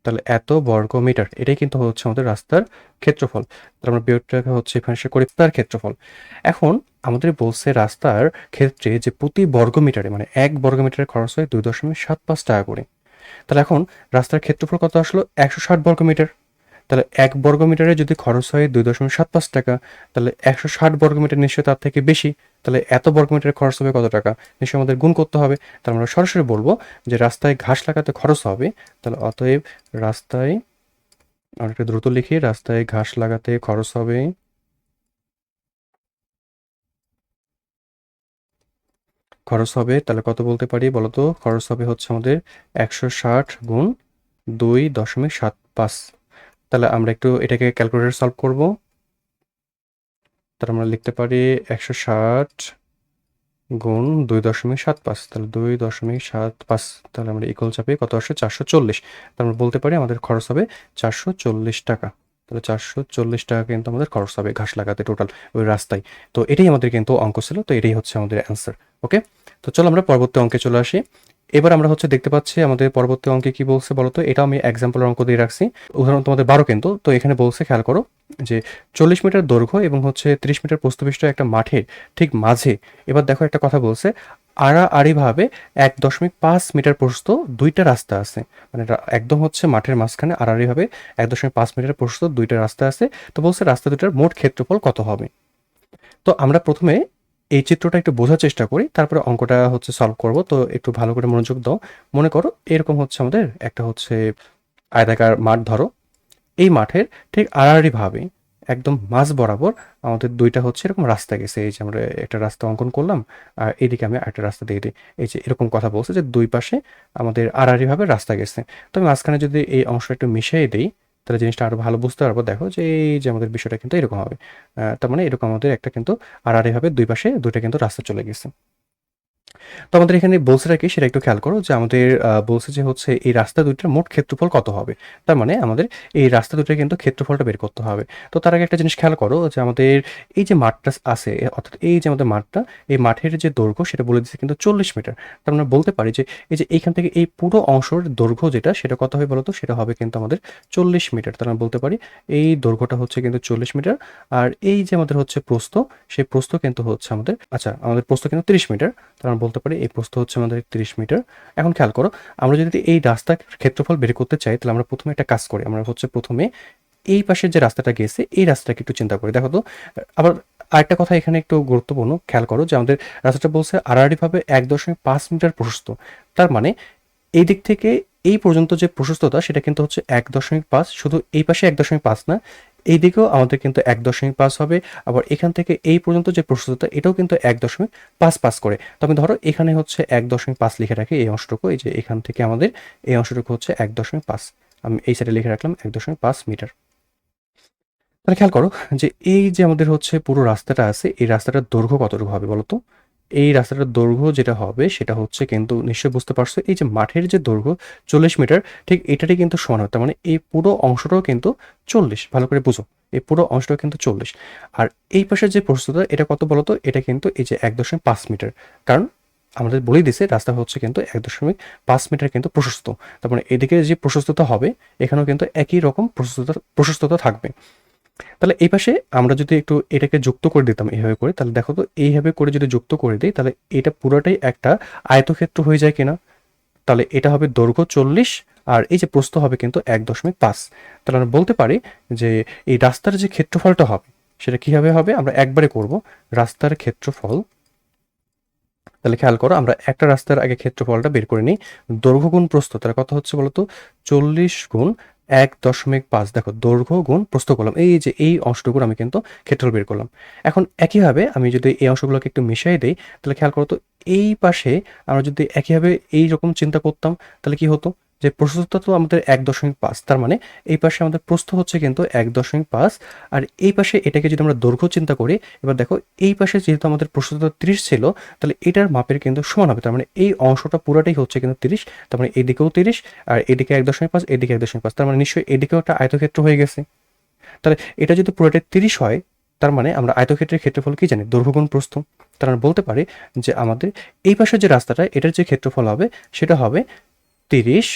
তাহলে এত বর্গ মিটার, এটাই কিন্তু হচ্ছে আমাদের রাস্তার ক্ষেত্রফল। তাহলে আমরা বিয়োগটাকে হচ্ছে এখানে করি তার ক্ষেত্রফল। এখন আমাদের বলছে রাস্তার ক্ষেত্রে যে প্রতি বর্গ মিটারে মানে 1 বর্গ মিটারে খরচ হয় 2.75 টাকা করে। তাহলে এখন রাস্তার ক্ষেত্রফল কত আসলো? 160 বর্গ মিটার। তাহলে 1 বর্গ মিটারে যদি খরচ হয় 2.75 টাকা, তাহলে 160 বর্গ মিটার নিশ্চয়ই তার থেকে বেশি। তাহলে এত বর্গ মিটারে খরচ হবে কত টাকা? নিশ্চয়ই আমাদের গুণ করতে হবে। তাহলে আমরা সরাসরি বলবো যে রাস্তায় ঘাস লাগাতে খরচ হবে, তাহলে অতএব রাস্তায়, আমরা একটু দ্রুত লিখি, রাস্তায় ঘাস লাগাতে খরচ হবে, তাহলে কত বলতে পারি বলতো? খরচ হবে হচ্ছে আমাদের 160 গুণ 2.75। তাহলে আমরা একটু এটাকে ক্যালকুলেটর সলভ করব। তাহলে আমরা লিখতে পারি 160 গুণ 2.75, তাহলে 2.75, তাহলে আমরা ইকুয়াল চাপে কত আসে? 440। তাহলে আমরা বলতে পারি আমাদের খরচ হবে 440 টাকা। তাহলে 440 টাকা কিন্তু আমাদের খরচ হবে ঘাস লাগাতে টোটাল ওই রাস্তায়। তো এটাই আমাদের কিন্তু অঙ্ক ছিল, তো এটাই হচ্ছে আমাদের অ্যান্সার। ওকে, তো চলো আমরা পরবর্তী অঙ্কে চলে আসি। এবার আমরা হচ্ছে দেখতে পাচ্ছি আমাদের পরবর্তী অঙ্কে কি বলছে বলতো? এটা আমি এক্সাম্পলের অঙ্ক দিয়ে রাখছি, উদাহরণ তোমাদের 12 কিন্তু। তো এখানে বলছে, খেয়াল করো, যে 40 মিটার দৈর্ঘ্য এবং হচ্ছে 30 মিটার প্রস্থবিশিষ্ট একটা মাঠের ঠিক মাঝে, এবার দেখো একটা কথা বলছে, আড়াআড়িভাবে 1.5 মিটার প্রস্থ দুইটা রাস্তা আছে। মানে একদম হচ্ছে মাঠের মাঝখানে আড়াআড়িভাবে 1.5 মিটার প্রস্থ দুইটা রাস্তা আছে। তো বলছে রাস্তা দুটার মোট ক্ষেত্রফল কত হবে? তো আমরা প্রথমে এই চিত্রটা একটু বোঝার চেষ্টা করি, তারপরে অঙ্কটা হচ্ছে সলভ করব। তো একটু ভালো করে মনোযোগ দাও। মনে করো এরকম হচ্ছে আমাদের একটা হচ্ছে আয়তাকার মাঠ ধরো। এই মাঠের ঠিক আড়াআড়িভাবে একদম মাঝ বরাবর আমাদের দুইটা হচ্ছে এরকম রাস্তা গেছে। এই যে আমরা একটা রাস্তা অঙ্কন করলাম, আর এদিকে আমি একটা রাস্তা দিয়ে দিই। এই যে এরকম কথা বলছে যে দুই পাশে আমাদের আড়াআড়িভাবে রাস্তা গেছে। তো আমি মাঝখানে যদি এই অংশটা একটু মিশিয়ে দিই, তাহলে জিনিসটা আরো ভালো বুঝতে পারবো। দেখো যে এই যে আমাদের বিষয়টা কিন্তু এরকম হবে। তার মানে এরকম আমাদের একটা কিন্তু আড়াআড়িভাবে দুই পাশে দুইটা কিন্তু রাস্তা চলে গেছে। তো আমাদের এখানে বলছে কি সেটা একটু খেয়াল করো, যে আমাদের বলছে যে হচ্ছে এই রাস্তা দুইটার মোট ক্ষেত্রফল কত হবে। তার মানে আমাদের এই রাস্তা দুটোর কিন্তু ক্ষেত্রফলটা বের করতে হবে। তো তার আগে একটা জিনিস খেয়াল করো, যে আমাদের এই যে মাঠটা আছে, অর্থাৎ এই যে আমাদের মাঠটা, এই মাঠের যে দৈর্ঘ্য সেটা বলে দিচ্ছে কিন্তু 40 মিটার। তার মানে বলতে পারি যে এই যে এইখান থেকে এই পুরো অংশের দৈর্ঘ্য যেটা, সেটা কত হবে বলতো? সেটা হবে কিন্তু আমাদের 40 মিটার। তার মানে বলতে পারি এই দৈর্ঘ্যটা হচ্ছে কিন্তু 40 মিটার। আর এই যে আমাদের হচ্ছে প্রস্থ, সেই প্রস্থ কিন্তু হচ্ছে আমাদের, আচ্ছা আমাদের প্রস্থ কিন্তু 30 মিটার। তার আমরা বলতে পারি এই প্রস্থ হচ্ছে আমাদের 30 মিটার। এখন খেয়াল করো, আমরা যদি এই রাস্তার ক্ষেত্রফল বের করতে চাই, তাহলে আমরা প্রথমে একটা কাজ করি। আমরা হচ্ছে প্রথমে এই পাশের যে রাস্তাটা গেছে এই রাস্তাটাকে একটু চিন্তা করি। দেখো তো, আবার আরেকটা কথা এখানে একটু গুরুত্বপূর্ণ, খেয়াল করো যে আমাদের রাস্তাটা বলছে আড়াআড়িভাবে 1.5 মিটার প্রশস্ত। তার মানে এই দিক থেকে এই পর্যন্ত যে প্রশস্ততা সেটা কিন্তু হচ্ছে 1.5, শুধু এই পাশে 1.5 না, এই দিকেও আমাদের কিন্তু 1.5 হবে। আবার এখান থেকে এই পর্যন্ত যে প্রশস্ততা এটাও কিন্তু 1.5 করে। তো আমি ধরো এখানে হচ্ছে 1.5 লিখে রাখি এই অংশটুকু, এই যে এখান থেকে আমাদের এই অংশটুকু হচ্ছে 1.5, আমি এই সাইডে লিখে রাখলাম 1.5 মিটার। তাহলে খেয়াল করো যে এই যে আমাদের হচ্ছে পুরো রাস্তাটা আছে, এই রাস্তাটার দৈর্ঘ্য কতটুকু হবে বলো তো? এই রাস্তাটার দৈর্ঘ্য যেটা হবে সেটা হচ্ছে কিন্তু, নিশ্চয়ই বুঝতে পারছো, এই যে মাঠের যে দৈর্ঘ্য 40 মিটার, ঠিক এটারই কিন্তু সমান হয়। তার মানে এই পুরো অংশটাও কিন্তু 40, ভালো করে বুঝো, এই পুরো অংশটাও কিন্তু 40। আর এই পাশের যে প্রশস্ততা এটা কত বলো তো? এটা কিন্তু এই যে 1.5 মিটার। কারণ আমাদের বলেই দিছে রাস্তা হচ্ছে কিন্তু 1.5 মিটার কিন্তু প্রশস্ত। তার মানে এদিকে যে প্রশস্ততা হবে এখানেও কিন্তু একই রকম প্রশস্ততা থাকবে। তাহলে এই পাশে আমরা যদি একটু এটাকে যুক্ত করে দিতাম এইভাবে করে, তাহলে দেখো তো এইভাবে করে যদি যুক্ত করে দিই, তাহলে এটা পুরোটাই একটা আয়তক্ষেত্র হয়ে যায় কিনা? তাহলে এটা হবে দৈর্ঘ্য 40 আর এই যে প্রস্থ হবে কিন্তু 1.5। তাহলে আমরা বলতে পারি যে এই রাস্তার যে ক্ষেত্রফলটা হবে সেটা কিভাবে হবে? আমরা একবারে করব রাস্তার ক্ষেত্রফল। তাহলে খেয়াল করো, আমরা একটা রাস্তার আগে ক্ষেত্রফলটা বের করে নিই। দৈর্ঘ্য গুণ প্রস্থ, তাহলে কত হচ্ছে বলতো? 40 গুণ 1.5। দেখো দৈর্ঘ্য গুণ প্রস্থ করলাম, এই যে এই অংশটুকুর আমি কিন্তু ক্ষেত্রফল বের করলাম। এখন একইভাবে আমি যদি এই অংশগুলোকে একটু মিশিয়ে দিই, তাহলে খেয়াল করো তো, এই পাশে আমরা যদি একইভাবে এইরকম চিন্তা করতাম, তাহলে কি হতো? যে প্রস্থতা তো আমাদের 1.5, তার মানে এই পাশে আমাদের প্রস্থ হচ্ছে কিন্তু 1.5। আর এই পাশে এটাকে যদি আমরা দৈর্ঘ্য চিন্তা করি, এবার দেখো এই পাশে যেহেতু আমাদের প্রস্থতা 30 ছিল, তাহলে এটার মাপের কিন্তু সমান হবে। তার মানে এই অংশটা পুরাটাই হচ্ছে কিন্তু 30। তার মানে এদিকেও 30 আর এদিকে 1.5, এদিকে 1.5, তার মানে নিশ্চয়ই এদিকেও একটা আয়তক্ষেত্র হয়ে গেছে। তাহলে এটা যদি পুরোটাই 30 হয়, তার মানে আমরা আয়তক্ষেত্রের ক্ষেত্রফল কি জানি? দৈর্ঘ্য গুণ প্রস্থ। তাহলে আমরা বলতে পারি যে আমাদের এই পাশের যে রাস্তাটা এটার যে ক্ষেত্রফল হবে সেটা হবে 30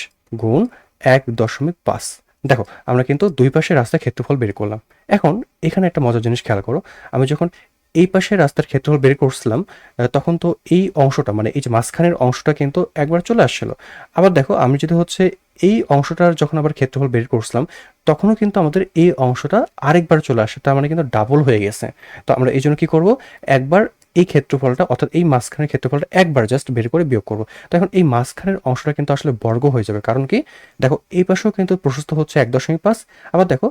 গুণ 1.5। দেখো আমরা কিন্তু দুই পাশে রাস্তার ক্ষেত্রফল বের করলাম। এখন এখানে একটা মজার জিনিস খেয়াল করো, আমি যখন এই পাশে রাস্তার ক্ষেত্রফল বের করছিলাম তখন তো এই অংশটা মানে এই যে মাঝখানের অংশটা কিন্তু একবার চলে আসছিল। আবার দেখো আমি যদি হচ্ছে এই অংশটার যখন আবার ক্ষেত্রফল বের করছিলাম তখনও কিন্তু আমাদের এই অংশটা আরেকবার চলে আসে, তার মানে কিন্তু ডাবল হয়ে গেছে। তো আমরা এই জন্য কি করব, একবার এই ক্ষেত্রফলটা অর্থাৎ এই মাঝখানের ক্ষেত্রফলটা একবার জাস্ট বের করে বিয়োগ করব। তো এখন এই মাঝখানের অংশটা কিন্তু আসলে বর্গ হয়ে যাবে, কারণ কি দেখো এই পাশেও কিন্তু প্রশস্ত হচ্ছে 1.5, আবার দেখো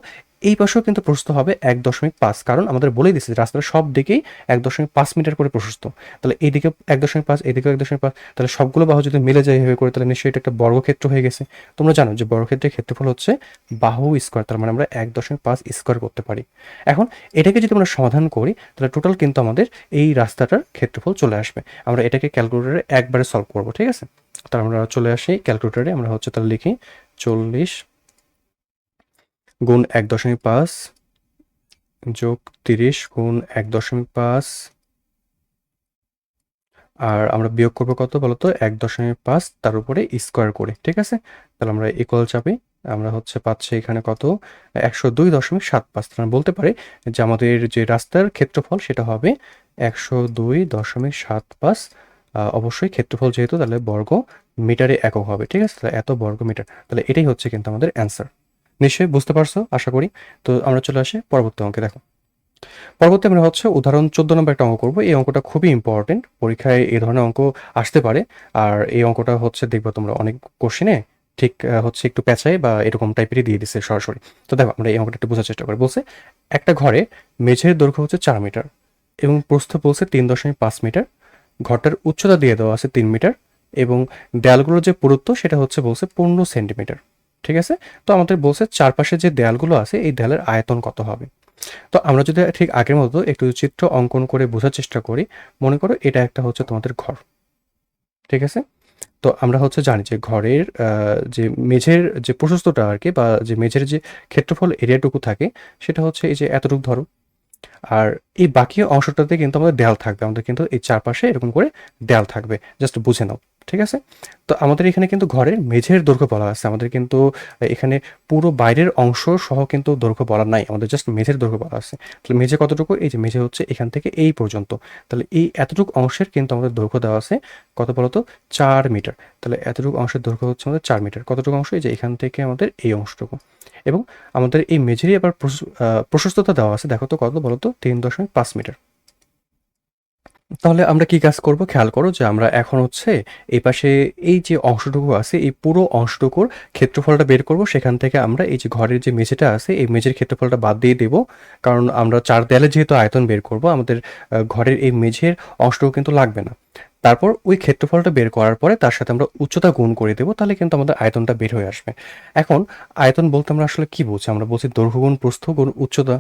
এই পাশেও কিন্তু প্রশস্ত হবে 1.5, কারণ আমাদের বলেই দিচ্ছে যে রাস্তার সব দিকেই 1.5 মিটার করে প্রশস্ত। তাহলে এইদিকে 1.5, এইদিকেও 1.5, তাহলে সবগুলো বাহু যদি মিলে যায় এভাবে করে তাহলে নিশ্চয়ই এটা একটা বর্গক্ষেত্র হয়ে গেছে। তোমরা জানো যে বর্গক্ষেত্রের ক্ষেত্রফল হচ্ছে বাহু স্কোয়ার, তার মানে আমরা 1.5 স্কোয়ার করতে পারি। এখন এটাকে যদি আমরা সমাধান করি তাহলে টোটাল কিন্তু আমাদের এই রাস্তাটার ক্ষেত্রফল চলে আসবে। আমরা এটাকে ক্যালকুলেটরে একবারে সলভ করব, ঠিক আছে? তাহলে আমরা চলে আসি ক্যালকুলেটরে, আমরা হচ্ছে তাহলে লিখি 40 গুণ 1.5 যোগ 30 গুণ 1.5, আর আমরা বিয়োগ করবো কত বলতো 1.5 তার উপরে স্কোয়ার করে, ঠিক আছে? তাহলে আমরা ইকুয়াল চাপি, আমরা হচ্ছে পাচ্ছি এখানে কত 102.75। তাহলে বলতে পারি যে আমাদের যে রাস্তার ক্ষেত্রফল সেটা হবে 102.75। অবশ্যই ক্ষেত্রফল যেহেতু তাহলে বর্গ মিটারে একক হবে, ঠিক আছে? তাহলে এত বর্গ মিটার, তাহলে এটাই হচ্ছে কিন্তু আমাদের অ্যান্সার। নিশ্চয়ই বুঝতে পারছো আশা করি। তো আমরা চলে আসি পরবর্তী অঙ্কে। দেখো পরবর্তী আমরা হচ্ছে উদাহরণ 14 নম্বর একটা অঙ্ক করবো। এই অঙ্কটা খুবই ইম্পর্টেন্ট, পরীক্ষায় এই ধরনের অঙ্ক আসতে পারে। আর এই অঙ্কটা হচ্ছে দেখবো তোমরা অনেক কোশ্চেনে ঠিক হচ্ছে একটু পেঁচায় বা এরকম টাইপেরই দিয়ে দিচ্ছে সরাসরি। তো দেখো আমরা এই অঙ্কটা একটু বোঝার চেষ্টা করি। বলছে একটা ঘরে মেঝের দৈর্ঘ্য হচ্ছে 4 মিটার এবং প্রস্থ বলছে 3.5 মিটার, ঘরটার উচ্চতা দিয়ে দেওয়া আছে 3 মিটার এবং দেয়ালগুলোর যে পুরুত্ব সেটা হচ্ছে বলছে 15 সেন্টিমিটার, ঠিক আছে? তো আমাদের বলছে চারপাশে যে দেয়ালগুলো আছে এই দেয়ালের আয়তন কত হবে। তো আমরা যদি ঠিক আগের মতো একটু চিত্র অঙ্কন করে বোঝার চেষ্টা করি, মনে করো এটা একটা হচ্ছে তোমাদের ঘর, ঠিক আছে? তো আমরা হচ্ছে জানি যে ঘরের যে মেঝের যে প্রশস্তটা আর কি বা যে মেঝের যে ক্ষেত্রফল এরিয়াটুকু থাকে সেটা হচ্ছে এই যে এতটুকু ধরো, আর এই বাকি অংশটাতে কিন্তু আমাদের দেয়াল থাকবে, আমাদের কিন্তু এই চারপাশে এরকম করে দেয়াল থাকবে, জাস্ট বুঝে নাও, ঠিক আছে? তো আমাদের এখানে কিন্তু ঘরের মেঝের দৈর্ঘ্য বলা আছে, আমাদের কিন্তু এখানে পুরো বাইরের অংশ সহ কিন্তু দৈর্ঘ্য বলা নাই, আমাদের জাস্ট মেঝের দৈর্ঘ্য বলা আছে। তাহলে মেঝে কতটুকু, এই যে মেঝে হচ্ছে এখান থেকে এই পর্যন্ত, তাহলে এই এতটুকু অংশের কিন্তু আমাদের দৈর্ঘ্য দেওয়া আছে কত বলতো 4 মিটার। তাহলে এতটুকু অংশের দৈর্ঘ্য হচ্ছে আমাদের 4 মিটার, কতটুকু অংশ এই যে এখান থেকে আমাদের এই অংশটুকু, এবং আমাদের এই মেঝেরই আবার প্রশস্ততা দেওয়া আছে, দেখো তো কত বলতো 3.5 মিটার। তাহলে আমরা কি কাজ করব খেয়াল করো যে আমরা এখন হচ্ছে এই পাশে এই যে অংশটুকু আছে এই পুরো অংশটুকুর ক্ষেত্রফলটা বের করব, সেখান থেকে আমরা এই যে ঘরের যে মেঝেটা আছে এই মেঝের ক্ষেত্রফলটা বাদ দিয়ে দেব, কারণ আমরা চার দেয়ালে যেহেতু আয়তন বের করব আমাদের ঘরের এই মেঝের অংশটুকু কিন্তু লাগবে না। তারপর ওই ক্ষেত্রফলটা বের করার পরে তার সাথে আমরা উচ্চতা গুণ করে দেবো, তাহলে কিন্তু আমাদের আয়তনটা বের হয়ে আসবে। এখন আয়তন বলতে আমরা আসলে কি বলছি, আমরা বলছি দৈর্ঘ্য গুণ প্রস্থ গুণ উচ্চতা।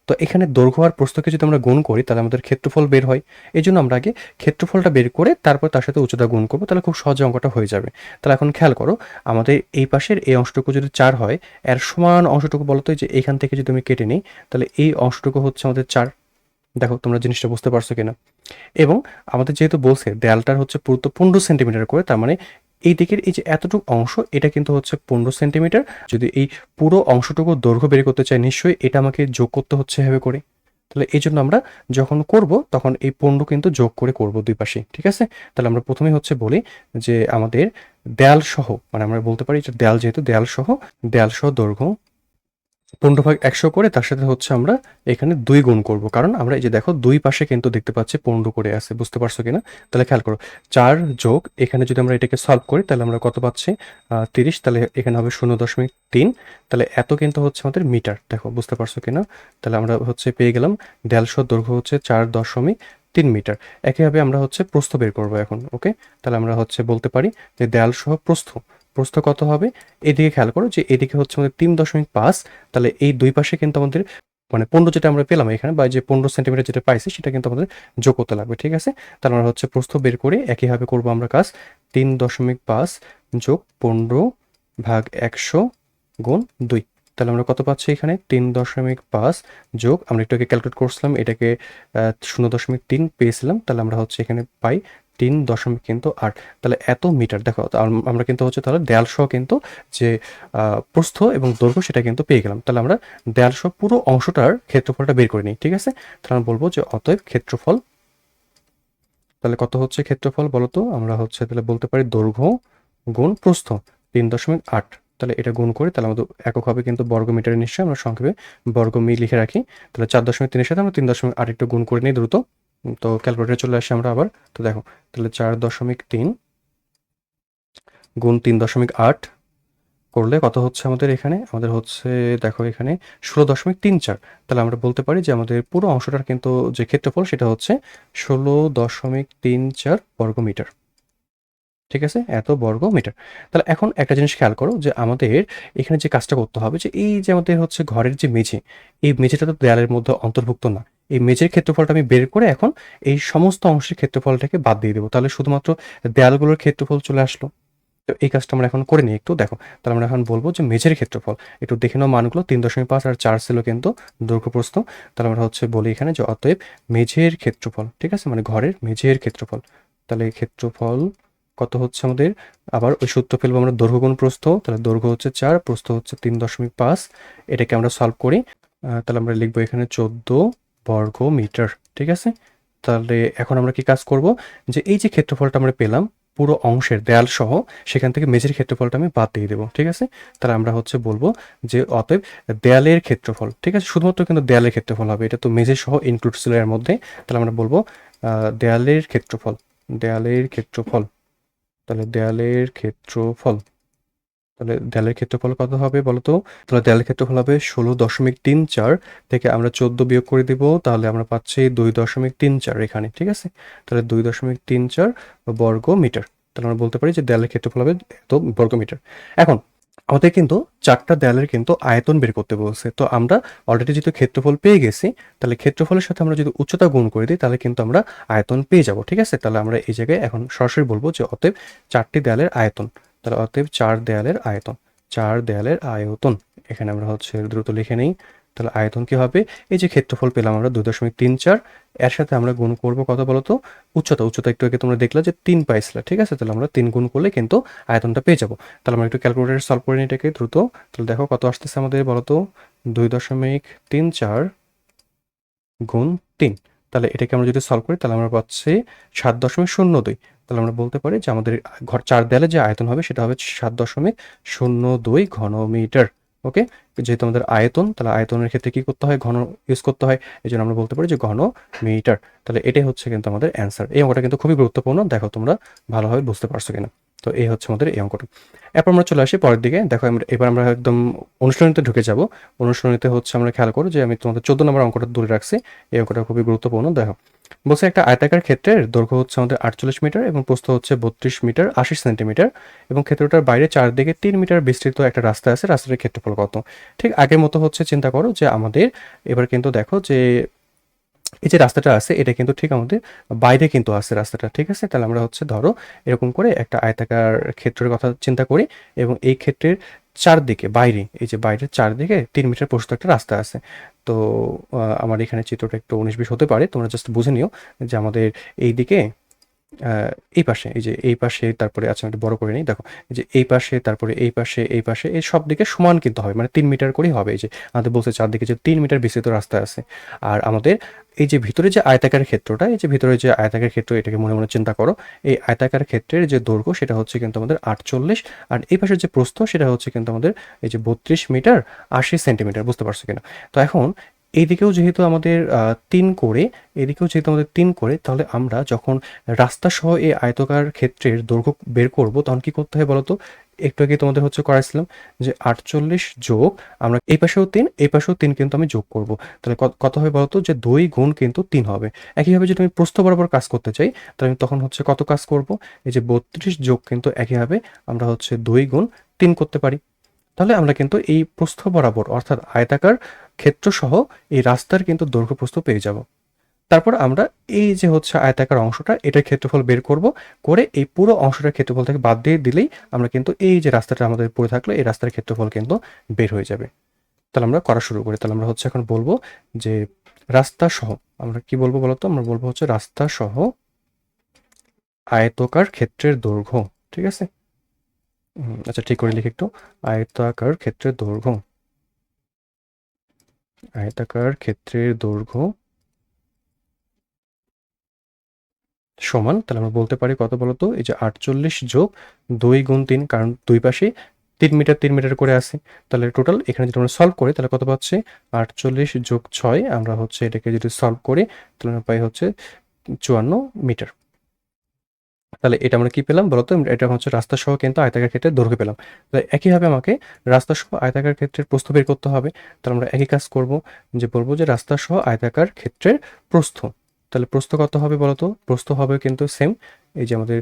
তো এখানে দৈর্ঘ্য আর প্রস্থকে যদি আমরা গুণ করি তাহলে আমাদের ক্ষেত্রফল বের হয়। এই জন্য আমরা আগে ক্ষেত্রফলটা বের করে তারপর তার সাথে উচ্চতা গুণ করবো, তাহলে খুব সহজে অঙ্কটা হয়ে যাবে। তাহলে এখন খেয়াল করো আমাদের এই পাশের এই অংশটুকু যদি 4 হয়, এর সমান অংশটুকু বলতো যে এইখান থেকে যদি আমি কেটে নিই তাহলে এই অংশটুকু হচ্ছে আমাদের 4। দেখো তোমরা জিনিসটা বুঝতে পারছো কিনা। এবং আমাদের যেহেতু বলছে দেয়ালটার হচ্ছে পুরুত্ব 15 সেন্টিমিটার করে, তার মানে এই দিকের এই যে এতটুকু অংশ এটা কিন্তু হচ্ছে 15 সেন্টিমিটার। যদি এই পুরো অংশটুকু দৈর্ঘ্য বের করতে চাই নিশ্চয়ই এটা আমাকে যোগ করতে হচ্ছে এভাবে করে। তাহলে এই জন্য আমরা যখন করব তখন এই 15 কিন্তু যোগ করে করব দুই পাশে, ঠিক আছে? তাহলে আমরা প্রথমেই হচ্ছে বলি যে আমাদের দেয়াল সহ, মানে আমরা বলতে পারি যে দেয়াল যেহেতু দেয়াল সহ দৈর্ঘ্য 15/100 করে তার সাথে হচ্ছে আমরা এখানে 2 গুণ করব, কারণ আমরা এই যে দেখো দুই পাশে কিন্তু দেখতে পাচ্ছি 15 করে আছে, বুঝতে পারছো কিনা? তাহলে খেয়াল করো 4 যোগ এখানে যদি আমরা এটাকে সলভ করি তাহলে আমরা কত পাচ্ছি 30, তাহলে এখানে হবে 0.3, তাহলে এত কিন্তু হচ্ছে আমাদের মিটার। দেখো বুঝতে পারছো কিনা? তাহলে আমরা হচ্ছে পেয়ে গেলাম দেয়াল সহ দৈর্ঘ্য হচ্ছে 4.3 মিটার। একইভাবে আমরা হচ্ছে প্রস্থ বের করবো এখন, ওকে? তাহলে আমরা হচ্ছে বলতে পারি যে দেয়াল সহ প্রস্থ প্রস্থ কত হবে, এদিকে খেয়াল করো যে এদিকে হচ্ছে আমাদের 3.5, তাহলে এই দুই পাশে কিন্তু আমাদের মানে 15 যেটা আমরা পেলাম এখানে বা যে 15 সেন্টিমিটার যেটা পাইছি সেটা কিন্তু আমাদের যোগ করতে লাগবে, ঠিক আছে? তাহলে আমরা হচ্ছে প্রস্থ বের করে একইভাবে করবো আমরা কাজ 3.5 যোগ 15/100 গুণ 2, তাহলে আমরা কত পাচ্ছি এখানে 3.5 যোগ আমরা একটু আগে ক্যালকুলেট করছিলাম এটাকে 0.3 পেয়েছিলাম, তাহলে আমরা হচ্ছে এখানে পাই 3.8। তাহলে এত মিটার দেখো আমরা কিন্তু হচ্ছে তাহলে দেয়াল সহ কিন্তু যে প্রস্থ এবং দৈর্ঘ্য সেটা কিন্তু পেয়ে গেলাম। তাহলে আমরা দেয়াল সহ পুরো অংশটার ক্ষেত্রফলটা বের করে নিই, ঠিক আছে। তাহলে আমরা বলবো যে অতএব ক্ষেত্রফল, তাহলে কত হচ্ছে ক্ষেত্রফল বলতো, আমরা হচ্ছে তাহলে বলতে পারি দৈর্ঘ্য গুণ প্রস্থ 3.8। তাহলে এটা গুণ করে তাহলে আমাদের একক হবে কিন্তু বর্গ মিটারের, নিশ্চয়ই আমরা সংক্ষেপে বর্গ মি লিখে রাখি। তাহলে 4.3-এর সাথে আমরা 3.8 একটু গুণ করে নিই দ্রুত। তো ক্যালকুলেটরে চলে আসি আমরা আবার। তো দেখো তাহলে 4.3 গুণ 3.8 করলে কত হচ্ছে আমাদের এখানে, আমাদের হচ্ছে দেখো এখানে 16.34। তাহলে আমরা বলতে পারি যে আমাদের পুরো অংশটার কিন্তু যে ক্ষেত্রফল সেটা হচ্ছে 16.34 বর্গ মিটার, ঠিক আছে, এত বর্গ মিটার। তাহলে এখন একটা জিনিস খেয়াল করো যে আমাদের এখানে যে কাজটা করতে হবে যে এই যে আমাদের হচ্ছে ঘরের যে মেঝে, এই মেঝেটা তো দেয়ালের মধ্যে অন্তর্ভুক্ত না। এই মেঝের ক্ষেত্রফলটা আমি বের করে এখন এই সমস্ত অংশের ক্ষেত্রফলটাকে বাদ দিয়ে দেবো, তাহলে শুধুমাত্র দেয়ালগুলোর ক্ষেত্রফল চলে আসলো। তো এই কাজটা আমরা এখন করে নিই একটু দেখো। তাহলে আমরা এখন বলবো যে মেঝের ক্ষেত্রফল, একটু দেখে নাও মানগুলো 3.5 আর 4 ছিল কিন্তু দৈর্ঘ্য প্রস্থ। তাহলে আমরা হচ্ছে বলি এখানে যে অতএব মেঝের ক্ষেত্রফল, ঠিক আছে, মানে ঘরের মেঝের ক্ষেত্রফল। তাহলে ক্ষেত্রফল কত হচ্ছে আমাদের, আবার ওই সূত্র ফেলবো আমরা দৈর্ঘ্য গুণ প্রস্থ। তাহলে দৈর্ঘ্য হচ্ছে 4, প্রস্থ হচ্ছে 3.5। এটাকে আমরা সলভ করি। তাহলে আমরা লিখবো এখানে 14 বর্গ মিটার, ঠিক আছে। তাহলে এখন আমরা কি কাজ করব, যে এই যে ক্ষেত্রফলটা আমরা পেলাম পুরো অংশের দেয়াল সহ, সেখান থেকে মেঝের ক্ষেত্রফলটা আমি বাদ দিয়ে দেবো, ঠিক আছে। তাহলে আমরা হচ্ছে বলবো যে অতএব দেয়ালের ক্ষেত্রফল, ঠিক আছে, শুধুমাত্র কিন্তু দেয়ালের ক্ষেত্রফল হবে, এটা তো মেঝে সহ ইনক্লুড ছিল এর মধ্যে। তাহলে আমরা বলবো দেয়ালের ক্ষেত্রফল, দেয়ালের ক্ষেত্রফল, তাহলে দেয়ালের ক্ষেত্রফল, তাহলে দেয়ালের ক্ষেত্রফল কত হবে বলতো, তাহলে দেয়ালের ক্ষেত্রফল হবে 16.34 থেকে আমরা 14 বিয়োগ করে দিব, তাহলে আমরা পাচ্ছি 2.34 এখানে, ঠিক আছে। তাহলে 2.34 বর্গ মিটার। তাহলে আমরা বলতে পারি যে দেয়ালের ক্ষেত্রফল হবে এত বর্গ মিটার। এখন আমাদের কিন্তু 4টা দেয়ালের কিন্তু আয়তন বের করতে বলছে, তো আমরা অলরেডি যেহেতু ক্ষেত্রফল পেয়ে গেছি, তাহলে ক্ষেত্রফলের সাথে আমরা যদি উচ্চতা গুণ করে দিই তাহলে কিন্তু আমরা আয়তন পেয়ে যাব, ঠিক আছে। তাহলে আমরা এই জায়গায় এখন সরাসরি বলবো যে অতএব 4টি দেয়ালের আয়তন, তাহলে অতএব 4 দেয়ালের আয়তন, 4 দেয়ালের আয়তন এখানে আমরা হচ্ছে দ্রুত লিখে নেই। তাহলে আয়তন কি হবে, এই যে ক্ষেত্রফল পেলাম আমরা 2.34, এর সাথে আমরা গুণ করব কত বলতো, উচ্চতা। উচ্চতা একটু আগে তোমরা দেখলা যে 3 পাইছিলা, ঠিক আছে। তাহলে আমরা 3 গুণ করলে কিন্তু আয়তনটা পেয়ে যাব। তাহলে আমরা একটু ক্যালকুলেটরে সলভ করে নিই এটাকে দ্রুত। তাহলে দেখো কত আসতেছে আমাদের বলতো, 2.34 গুণ 3। তাহলে এটাকে আমরা যদি সলভ করি তাহলে আমরা পাচ্ছি 7.02। তাহলে আমরা বলতে পারি যে আমাদের ঘর 4 দেয়ালে যে আয়তন হবে সেটা হবে 7.02 ঘন মিটার। ওকে, যেহেতু আমাদের আয়তন, তাহলে আয়তনের ক্ষেত্রে কি করতে হয়, ঘন ইউজ করতে হয়, এই জন্য আমরা বলতে পারি যে ঘন মিটার। তাহলে এটাই হচ্ছে কিন্তু আমাদের অ্যান্সার। এই অঙ্কটা কিন্তু খুবই গুরুত্বপূর্ণ, দেখো তোমরা ভালোভাবে বুঝতে পারছো কিনা। তো এই হচ্ছে আমাদের এই অঙ্কটা। এরপর আমরা চলে আসি পরের দিকে। দেখো এবার আমরা একদম অনুশীলনীতে ঢুকে যাব। অনুশীলনীতে হচ্ছে আমরা খেয়াল করো যে আমি তোমাদের 14 নম্বর অঙ্কটা দূরে রাখছি। এই অঙ্কটা খুবই গুরুত্বপূর্ণ। দেখো বলছে একটা আয়তাকার ক্ষেত্রের দৈর্ঘ্য হচ্ছে আমাদের 48 মিটার এবং প্রস্থ হচ্ছে 32 মিটার 80 সেন্টিমিটার এবং ক্ষেত্রটার বাইরে চারদিকে 3 মিটার বিস্তৃত একটা রাস্তা আছে, রাস্তাটার ক্ষেত্রফল কত। ঠিক আগের মতো হচ্ছে চিন্তা করো যে আমাদের এবার কিন্তু দেখো যে এই যে রাস্তাটা আছে এটা কিন্তু ঠিক আমাদের বাইরে কিন্তু আছে রাস্তাটা, ঠিক আছে। তাহলে আমরা হচ্ছে ধরো এরকম করে একটা আয়তাকার ক্ষেত্রের কথা চিন্তা করি এবং এই ক্ষেত্রের চারদিকে বাইরে, এই যে বাইরের চারদিকে 3 মিটার প্রশস্ত একটা রাস্তা আছে। তো আমার এখানে চিত্রটা একটু 19-20 হতে পারে, তোমরা জাস্ট বুঝে নিও যে আমাদের এই দিকে এই পাশে, এই যে এই পাশে, তারপরে আচ্ছা আমি একটু বড় করে নিই। দেখো এই যে এই পাশে, তারপরে এই পাশে, এই পাশে, এই সব দিকে সমান কিন্তু হবে, মানে 3 মিটার করেই হবে। এই যে আমাদের বলছে চারদিকে যে 3 মিটার বিস্তৃত রাস্তা আছে। আর আমাদের এই যে ভিতরে যে আয়তাকার ক্ষেত্রটা, এই যে ভিতরে যে আয়তাকার ক্ষেত্র, এটাকে মনে মনে চিন্তা করো। এই আয়তাকার ক্ষেত্রের যে দৈর্ঘ্য সেটা হচ্ছে কিন্তু আমাদের 48, আর এই পাশের যে প্রস্থ সেটা হচ্ছে কিন্তু আমাদের এই যে 32 মিটার 80 সেন্টিমিটার, বুঝতে পারছো কিনা। তো এখন এইদিকেও যেহেতু আমাদের 3 করে, এদিকেও যেহেতু আমাদের 3 করে, তাহলে আমরা যখন রাস্তা সহ এই আয়তাকার ক্ষেত্রের দৈর্ঘ্য বের করব তখন কি করতে হয় বলতো, একটু আগে তোমাদের হচ্ছে করাইছিলাম যে 48 যোগ আমরা এই পাশেও 3, এই পাশেও 3 কিন্তু আমি যোগ করব। তাহলে কত হবে বলতো, যে 2 গুণ কিন্তু 3 হবে। একইভাবে যদি আমি প্রস্থ বরাবর কাজ করতে চাই তাহলে আমি তখন হচ্ছে কত কাজ করব, এই যে 32 যোগ কিন্তু একইভাবে আমরা হচ্ছে 2 গুণ 3 করতে পারি। তাহলে আমরা কিন্তু এই প্রস্থ বরাবর অর্থাৎ আয়তাকার ক্ষেত্র সহ এই রাস্তার কিন্তু দৈর্ঘ্য প্রস্থ পেয়ে যাব। তারপর আমরা এই যে হচ্ছে আয়তাকার অংশটা এটার ক্ষেত্রফল বের করব, করে এই পুরো অংশটার ক্ষেত্রফল থেকে বাদ দিয়ে দিলেই আমরা কিন্তু এই যে রাস্তাটা আমাদের পড়ে থাকলো এই রাস্তার ক্ষেত্রফল কিন্তু বের হয়ে যাবে। তাহলে আমরা করা শুরু করি। তাহলে আমরা হচ্ছে এখন বলবো যে রাস্তা সহ, আমরা কি বলবো বলতো, আমরা বলবো হচ্ছে রাস্তা সহ আয়তকার ক্ষেত্রের দৈর্ঘ্য। ঠিক আছে, আচ্ছা ঠিক করে লিখি একটু। আয়তাকার ক্ষেত্রের দৈর্ঘ্য, আয়তাকার ক্ষেত্রের দৈর্ঘ্য সমান, তাহলে আমরা বলতে পারি কত বলতো, এই যে 48 যোগ 2 গুণ 3, কারণ দুই পাশে 3 মিটার 3 মিটার করে আছে। তাহলে টোটাল এখানে যদি আমরা সলভ করি তাহলে কত পাচ্ছি, 48 যোগ 6, আমরা হচ্ছে এটাকে যদি সলভ করি তাহলে আমরা পাই হচ্ছে 54 মিটার। তাহলে এটা আমরা কি পেলাম বলতো, এটা হচ্ছে রাস্তা সহ কিন্তু আয়তাকার ক্ষেত্রের দৈর্ঘ্য পেলাম। তাহলে একইভাবে আমাকে রাস্তা সহ আয়তাকার ক্ষেত্রের প্রস্থ বের করতে হবে। তাহলে আমরা একই কাজ করব, যে বলবো যে রাস্তা সহ আয়তাকার ক্ষেত্রের প্রস্থ। তাহলে প্রস্থ কত হবে বলতো, প্রস্থ হবে কিন্তু সেম, এই যে আমাদের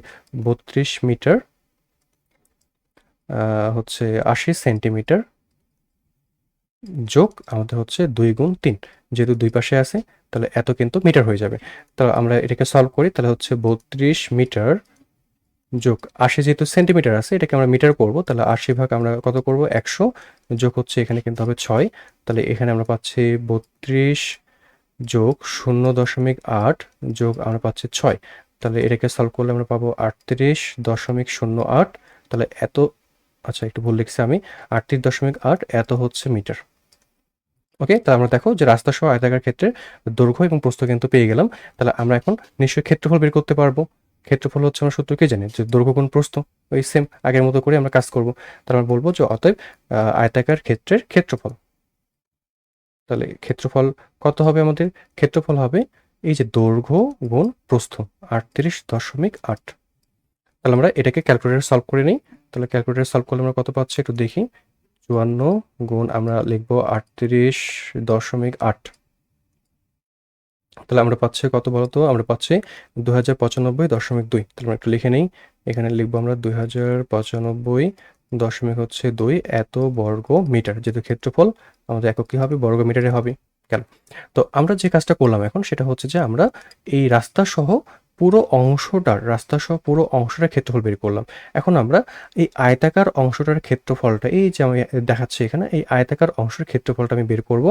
32 মিটার হচ্ছে 80 সেন্টিমিটার যোগ আমাদের হচ্ছে 2 গুণ 3, যেহেতু দুই পাশে আছে তাহলে এত কিন্তু মিটার হয়ে যাবে। তাহলে আমরা এটাকে সলভ করি, তাহলে হচ্ছে 32 মিটার যোগ 80, যেহেতু সেন্টিমিটার আছে এটাকে আমরা মিটার করব, তাহলে 80 ভাগ আমরা কত করব, 100, যোগ হচ্ছে এখানে কিন্তু হবে 6, তাহলে এখানে আমরা পাচ্ছি 32 যোগ 0.8 যোগ আমরা পাচ্ছি 6, তাহলে এটাকে সলভ করলে আমরা পাবো 38.08, তাহলে এত, আচ্ছা একটু ভুল লিখছি আমি, 38.8 এত হচ্ছে মিটার। ওকে, তাহলে আমরা দেখো যে রাস্তা সহ আয়তাকার ক্ষেত্রে দৈর্ঘ্য এবং প্রস্থ কিন্তু পেয়ে গেলাম। তাহলে আমরা এখন নিশ্চয়ই ক্ষেত্রফল বের করতে পারবো। ক্ষেত্রফল হচ্ছে আমরা সূত্র কি জানি, যে দৈর্ঘ্য গুণ প্রস্থ, ওই সেম আগের মতো করে আমরা কাজ করব। তাহলে আমরা বলবো যে অতএব আয়তাকার ক্ষেত্রের ক্ষেত্রফল। তাহলে ক্ষেত্রফল কত হবে আমাদের, ক্ষেত্রফল হবে এই যে দৈর্ঘ্য গুণ প্রস্থ 38.8। তাহলে আমরা এটাকে ক্যালকুলেটর সলভ করে নিই। তাহলে ক্যালকুলেটর সলভ করলে আমরা কত পাচ্ছি একটু দেখি, 54 গুণ আমরা লিখবো 38.8, তাহলে আমরা পাচ্ছি কত বলতো, আমরা পাচ্ছি 2095.2। তাহলে আমরা একটু লিখে নেই, এখানে লিখবো আমরা 2095.2 এত বর্গ মিটার, যেহেতু ক্ষেত্রফল আমাদের একক কি হবে, বর্গ মিটারে হবে। কেন, তো আমরা যে কাজটা করলাম এখন সেটা হচ্ছে যে আমরা এই রাস্তা সহ পুরো অংশটার ক্ষেত্রফল বের করলাম। এখন আমরা এই আয়তাকার অংশটার ক্ষেত্রফলটা, এই যে আমি দেখাচ্ছি এখানে, এই আয়তাকার অংশের ক্ষেত্রফলটা আমি বের করব,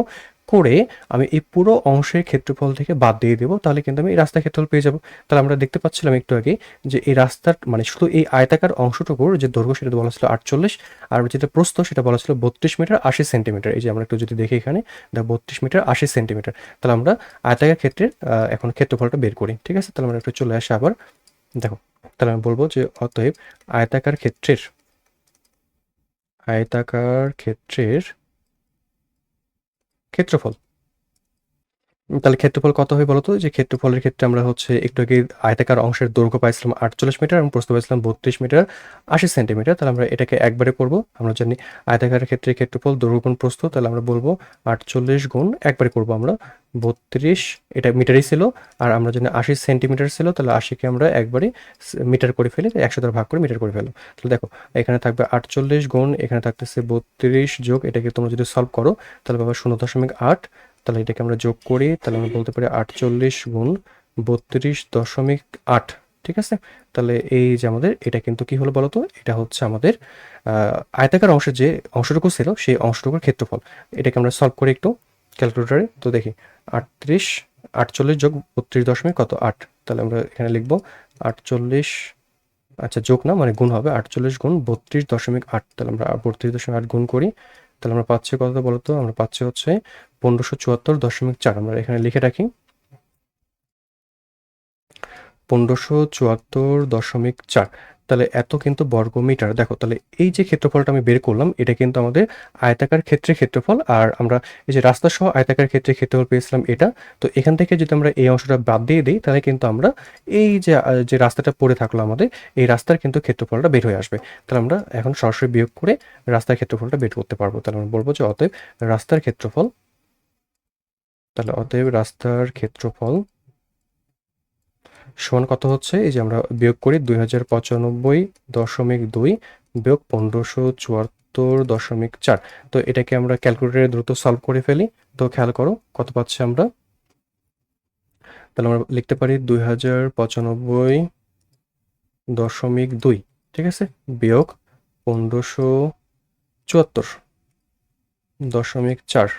করে আমি এই পুরো অংশের ক্ষেত্রফল থেকে বাদ দিয়ে দেবো, তাহলে কিন্তু আমি এই রাস্তার ক্ষেত্রফল পেয়ে যাবো। তাহলে আমরা দেখতে পাচ্ছিলাম একটু আগে যে এই রাস্তার মানে শুধু এই আয়তাকার অংশটুকুর যে দৈর্ঘ্য সেটা বলা ছিল 48, আর যেটা প্রস্থ সেটা বলা ছিল 32 মিটার 80 সেন্টিমিটার। এই যে আমরা একটু যদি দেখি এখানে 32 মিটার 80 সেন্টিমিটার। তাহলে আমরা আয়তাকার ক্ষেত্রের এখন ক্ষেত্রফলটা বের করি। ঠিক আছে, তাহলে আমরা একটু চলে আসি আবার, দেখো তাহলে আমি বলবো যে অতএব আয়তাকার ক্ষেত্রের ক্ষেত্রফল। তাহলে ক্ষেত্রফল কত হয় বলতো, যে ক্ষেত্রফলের ক্ষেত্রে আমরা হচ্ছে একটু আগে আয়তাকার অংশের দৈর্ঘ্য পাইছিলাম 48 মিটার এবং প্রস্থ পাইছিলাম 32 মিটার 80 সেন্টিমিটার। তাহলে আমরা এটাকে একবারে করব, আমরা জানি আয়তাকারের ক্ষেত্রে ক্ষেত্রফল দৈর্ঘ্য গুণ প্রস্থ, তাহলে আমরা বলবো 48 গুণ একবারে করব আমরা 32, এটা মিটারই ছিল, আর আমরা জানি 80 সেন্টিমিটার ছিল, তাহলে 80কে আমরা একবারে মিটার করে ফেলি, 100 দ্বারা ভাগ করে মিটার করে ফেলো। তাহলে দেখো এখানে থাকবে 48 গুণ, এখানে থাকতেছে 32 যোগ, এটাকে তোমরা যদি সলভ করো তাহলে পাবে 0.8, তাহলে এটাকে আমরা যোগ করি, তাহলে আমরা বলতে পারি 48 গুণ 32.8। ঠিক আছে, তাহলে এই যে আমাদের এটা কিন্তু কি হলো বলতো, এটা হচ্ছে আমাদের আয়তাকার অংশের যে অংশটুকু ছিল সেই অংশটুকুর ক্ষেত্রফল। এটাকে আমরা সলভ করি একটু ক্যালকুলেটরে, তো দেখি 48 যোগ 32.8, তাহলে আমরা এখানে লিখবো 48, আচ্ছা যোগ না মানে গুণ হবে, 48 গুণ 32.8, তাহলে আমরা 32.8 গুণ করি, তাহলে আমরা পাচ্ছি কত বলতো, আমরা পাচ্ছি হচ্ছে 1574.4। আমরা এখানে লিখে রাখি 1574.4, তাহলে এত কিন্তু বর্গ মিটার। দেখো তাহলে এই যে ক্ষেত্রফলটা আমি বের করলাম এটা কিন্তু আমাদের আয়তাকার ক্ষেত্রে ক্ষেত্রফল, আর আমরা এই যে রাস্তা সহ আয়তাকার ক্ষেত্রে ক্ষেত্রফল পেয়েছিলাম এটা। তো এখান থেকে যদি আমরা এই অংশটা বাদ দিয়ে দিই তাহলে কিন্তু আমরা এই যে যে রাস্তাটা পড়ে থাকলো আমাদের, এই রাস্তার কিন্তু ক্ষেত্রফলটা বের হয়ে আসবে। তাহলে আমরা এখন সরাসরি বিয়োগ করে রাস্তার ক্ষেত্রফলটা বের করতে পারবো। তাহলে আমরা বলবো যে অতএব রাস্তার ক্ষেত্রফল, তাহলে অতএব রাস্তার ক্ষেত্রফল সমান কত হচ্ছে, এই যে আমরা বিয়োগ করি 2095.2 বিয়োগ 1574.4। তো এটাকে আমরা ক্যালকুলেটরে দ্রুত সলভ করে ফেলি। তো খেয়াল করো কত পাচ্ছি আমরা, তাহলে আমরা লিখতে পারি 2095.2, ঠিক আছে, বিয়োগ 1574, 520.4।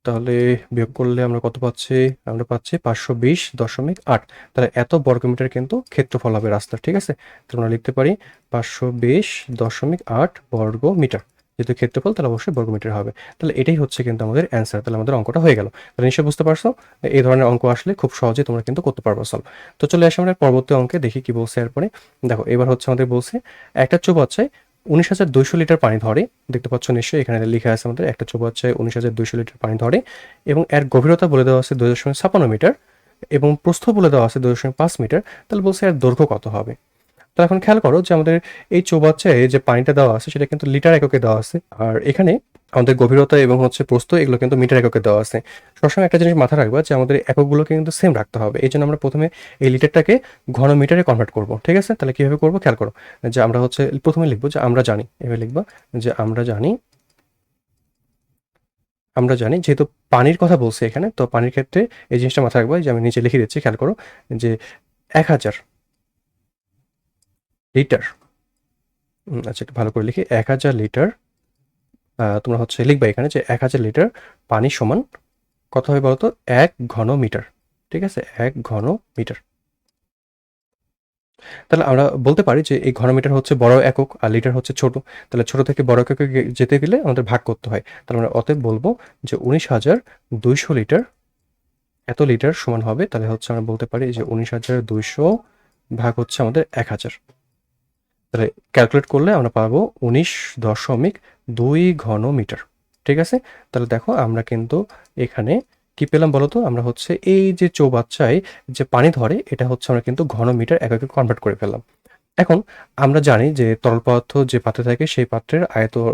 তাহলে বিয়োগ করলে আমরা কত পাচ্ছি? আমরা পাচ্ছি 520.8। তাহলে এত বর্গমিটার কিন্তু ক্ষেত্রফল হবে রাস্তার, ঠিক আছে? তাহলে আমরা লিখতে পারি 520.8 বর্গ মিটার। যেহেতু ক্ষেত্রফল তাহলে অবশ্যই বর্গমিটার হবে। তাহলে এটাই হচ্ছে কিন্তু আমাদের অ্যান্সার। তাহলে আমাদের অঙ্কটা হয়ে গেল। তাহলে নিশ্চয়ই বুঝতে পারছো? এই ধরনের অঙ্ক আসলে খুব সহজেই তোমরা কিন্তু করতে পারবো সলভ। তো চলে আসি আমরা পরবর্তী অঙ্কে, দেখি কি বলছে এরপরে। দেখো এবার হচ্ছে আমাদের বলছে একটা চৌবাচ্চায় 19,200 লিটার পানি ধরে। দেখতে পাচ্ছ নিশ্চয়ই, এখানে লেখা আছে আমাদের একটা চৌবাচ্চায় 19,200 লিটার পানি ধরে এবং এর গভীরতা বলে দেওয়া আছে 2.56 মিটার এবং প্রস্থ বলে দেওয়া আছে 2.5 মিটার। তাহলে বলছে এর দৈর্ঘ্য কত হবে? তাহলে এখন খেয়াল করো যে আমাদের এই চৌবাচ্চায় যে পানিটা দেওয়া আছে সেটা কিন্তু লিটার এককে দেওয়া আছে, আর এখানে আমাদের গভীরতা এবং হচ্ছে প্রস্থ এগুলো কিন্তু মিটার এককে দেওয়া আছে। সবসময় একটা জিনিস মাথায় রাখবা যে আমাদের এককগুলোকে কিন্তু সেম রাখতে হবে। এই জন্য আমরা প্রথমে এই লিটারটাকে ঘন মিটারে কনভার্ট করব, ঠিক আছে? তাহলে কিভাবে করবো খেয়াল করো, যে আমরা হচ্ছে প্রথমে লিখবো যে আমরা জানি, এভাবে লিখবা যে আমরা জানি যেহেতু পানির কথা বলছে এখানে, তো পানির ক্ষেত্রে এই জিনিসটা মাথায় রাখবা যে আমি নিচে লিখে দিচ্ছি, খেয়াল করো যে 1000 লিটার। আচ্ছা একটু ভালো করে লিখি, 1000 লিটার। তোমরা হচ্ছে লিখবা এখানে যে 1000 লিটার পানি সমান কত হবে বলতো? 1 ঘন মিটার, ঠিক আছে? 1 ঘন মিটার। তাহলে আমরা বলতে পারি যে এই ঘনমিটার হচ্ছে বড় একক আর লিটার হচ্ছে ছোট। তাহলে ছোট থেকে বড় এককে যেতে গেলে আমাদের ভাগ করতে হয়। তাহলে আমরা অতএব বলবো যে 19,200 লিটার এত লিটার সমান হবে। তাহলে হচ্ছে আমরা বলতে পারি যে 19,200 ভাগ হচ্ছে আমাদের 1000। তাহলে ক্যালকুলেট করলে আমরা পাবো 19.2 ঘন মিটার, ঠিক আছে? তাহলে দেখো আমরা কিন্তু এখানে কি পেলাম বলতো? আমরা হচ্ছে এই যে চৌবাচ্চায় যে পানি ধরে এটা হচ্ছে আমরা কিন্তু ঘন মিটার এককে কনভার্ট করে ফেললাম। এখন আমরা জানি যে তরল পদার্থ যে পাত্রে থাকে সেই পাত্রের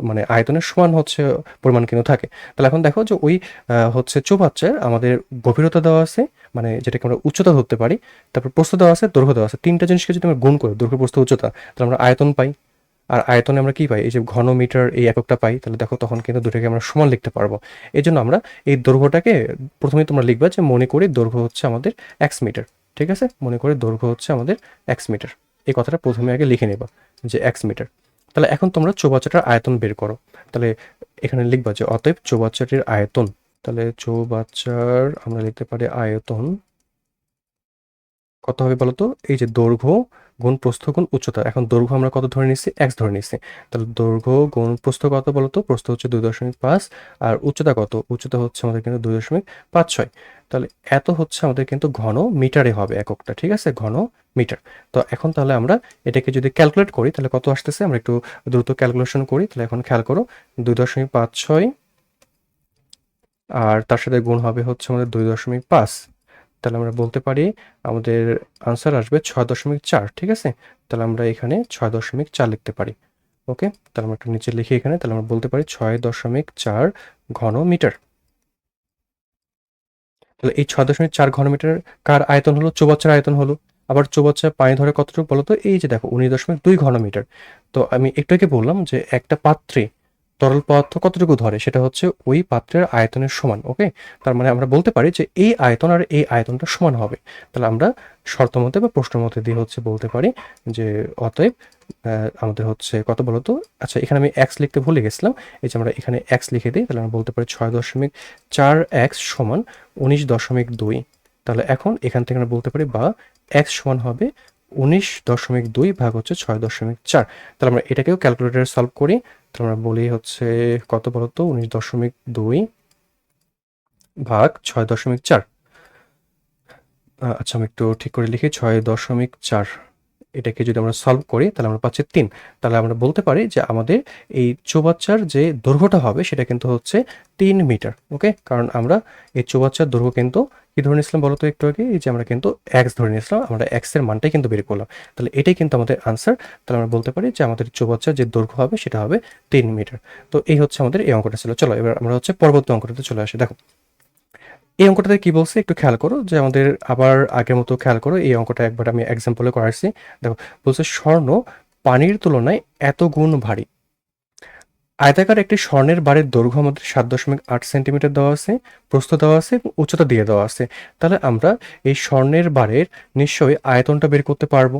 মানে আয়তনের সমান হচ্ছে পরিমাণ কিন্তু থাকে। তাহলে এখন দেখো যে ওই হচ্ছে চৌবাচ্চার আমাদের গভীরতা দেওয়া আছে, মানে যেটাকে আমরা উচ্চতা ধরতে পারি, তারপর প্রস্থ দেওয়া আছে, দৈর্ঘ্য দেওয়া আছে। 3টা জিনিসকে যদি আমরা গুণ করি, দৈর্ঘ্য, প্রস্থ, উচ্চতা, তাহলে আমরা আয়তন পাই। আর আয়তনে আমরা কি পাই? এই যে ঘন মিটার এই এককটা পাই। তাহলে দেখো তখন কিন্তু দুটোকে আমরা সমান লিখতে পারবো। এজন্য আমরা এই দৈর্ঘ্যটাকে প্রথমেই তোমরা লিখবা যে মনে করি দৈর্ঘ্য হচ্ছে আমাদের x মিটার, ঠিক আছে? মনে করে দৈর্ঘ্য হচ্ছে আমাদের x মিটার। এই কথাটা প্রথমে আগে লিখে নেবা যে x মিটার। তাহলে এখন তোমরা চৌবাচ্চাটার আয়তন বের করো। তাহলে এখানে লিখবা যে অতএব চৌবাচ্চাটির আয়তন। তাহলে চৌবাচ্চার আমরা লিখতে পারি আয়তন কত হবে বলতো? এই যে দৈর্ঘ্য গুণ প্রস্থ গুণ উচ্চতা। এখন দৈর্ঘ্য আমরা কত ধরে নিচ্ছি? x ধরে নিচ্ছি। তাহলে দৈর্ঘ্য গুণ প্রস্থ কত বলতো? প্রস্থ হচ্ছে 2.5 আর উচ্চতা কত? উচ্চতা হচ্ছে আমাদের কিন্তু 2.56। তাহলে এত হচ্ছে আমাদের কিন্তু ঘন মিটারে হবে এককটা, ঠিক আছে? ঘন মিটার। তো এখন তাহলে আমরা এটাকে যদি ক্যালকুলেট করি তাহলে কত আসতেছে? আমরা একটু দ্রুত ক্যালকুলেশন করি। তাহলে এখন খেয়াল করো 2.56 আর তার সাথে গুণ হবে হচ্ছে আমাদের 2.5। তাহলে আমরা বলতে পারি আমাদের আনসার আসবে 6.4, ঠিক আছে? তাহলে আমরা এখানে 6.4 লিখতে পারি। ওকে, তাহলে আমরা একটু নিচে লিখি এখানে। তাহলে আমরা বলতে পারি 6.4 ঘন মিটার। তাহলে এই 6.4 ঘন মিটার কার আয়তন হলো? চৌবাচ্চার আয়তন হলো। আবার চৌবাচ্চা পানি ধরে কতটুকু বলো তো? এই যে দেখো 19.2 ঘন মিটার। তো আমি একটু আগে বললাম যে একটা পাত্রে তরল পদার্থ কতটুকু ধরে সেটা হচ্ছে ওই পাত্রের আয়তনের সমান। ওকে, তার মানে আমরা বলতে পারি যে এই আয়তন আর এই আয়তনটা সমান হবে। তাহলে আমরা শর্ত মতে বা প্রশ্ন মতে দিয়ে হচ্ছে বলতে পারি যে অতএব আমাদের হচ্ছে কত বলতো? আচ্ছা এখানে আমি এক্স লিখতে ভুলে গেছিলাম। এই যে আমরা এখানে এক্স লিখে দিই, তাহলে আমরা বলতে পারি 6.4x সমান 19.2। তাহলে এখন এখান থেকে আমরা বলতে পারি বা এক্স সমান হবে 19.2 ভাগ হচ্ছে 6.4। তাহলে আমরা এটাকেও ক্যালকুলেটরে সলভ করি। তাহলে আমরা বলি হচ্ছে কত বলতো? 19.2 ভাগ 6.4। আচ্ছা আমি একটু ঠিক করে লিখি, 6.4 এটাকে যদি আমরা সলভ করি তাহলে আমরা পাচ্ছি 3। তাহলে আমরা বলতে পারি যে আমাদের এই চৌবাচ্চার যে দৈর্ঘ্যটা হবে সেটা কিন্তু হচ্ছে 3 মিটার। ওকে, কারণ আমরা এই চৌবাচ্চার দৈর্ঘ্য কিন্তু কি ধরে নিয়েছিলাম বলতো একটু আগে? এই যে আমরা কিন্তু এক্স ধরে নিয়েছিলাম, আমরা এক্স এর মানটাই কিন্তু বের করলাম। তাহলে এটাই কিন্তু আমাদের আনসার। তাহলে আমরা বলতে পারি যে আমাদের চৌবাচ্চার যে দৈর্ঘ্য হবে সেটা হবে 3 মিটার। তো এই হচ্ছে আমাদের এই অঙ্কটা ছিল। চলো এবার আমরা হচ্ছে পরবর্তী অঙ্কটাতে চলে আসি। দেখো এই অঙ্কটাতে কি বলছে একটু খেয়াল করো, যে আমাদের আবার আগের মতো খেয়াল করো। এই অঙ্কটা একবার আমি এক্সাম্পলে করাচ্ছি। দেখো বলছে স্বর্ণ পানির তুলনায় এত গুণ ভারী। আয়তাকার একটি স্বর্ণের বারের দৈর্ঘ্য আমাদের 7.8 সেন্টিমিটার দেওয়া আছে, প্রস্থ দেওয়া আছে এবং উচ্চতা দিয়ে দেওয়া আছে। তাহলে আমরা এই স্বর্ণের বারের নিশ্চয়ই আয়তনটা বের করতে পারবো।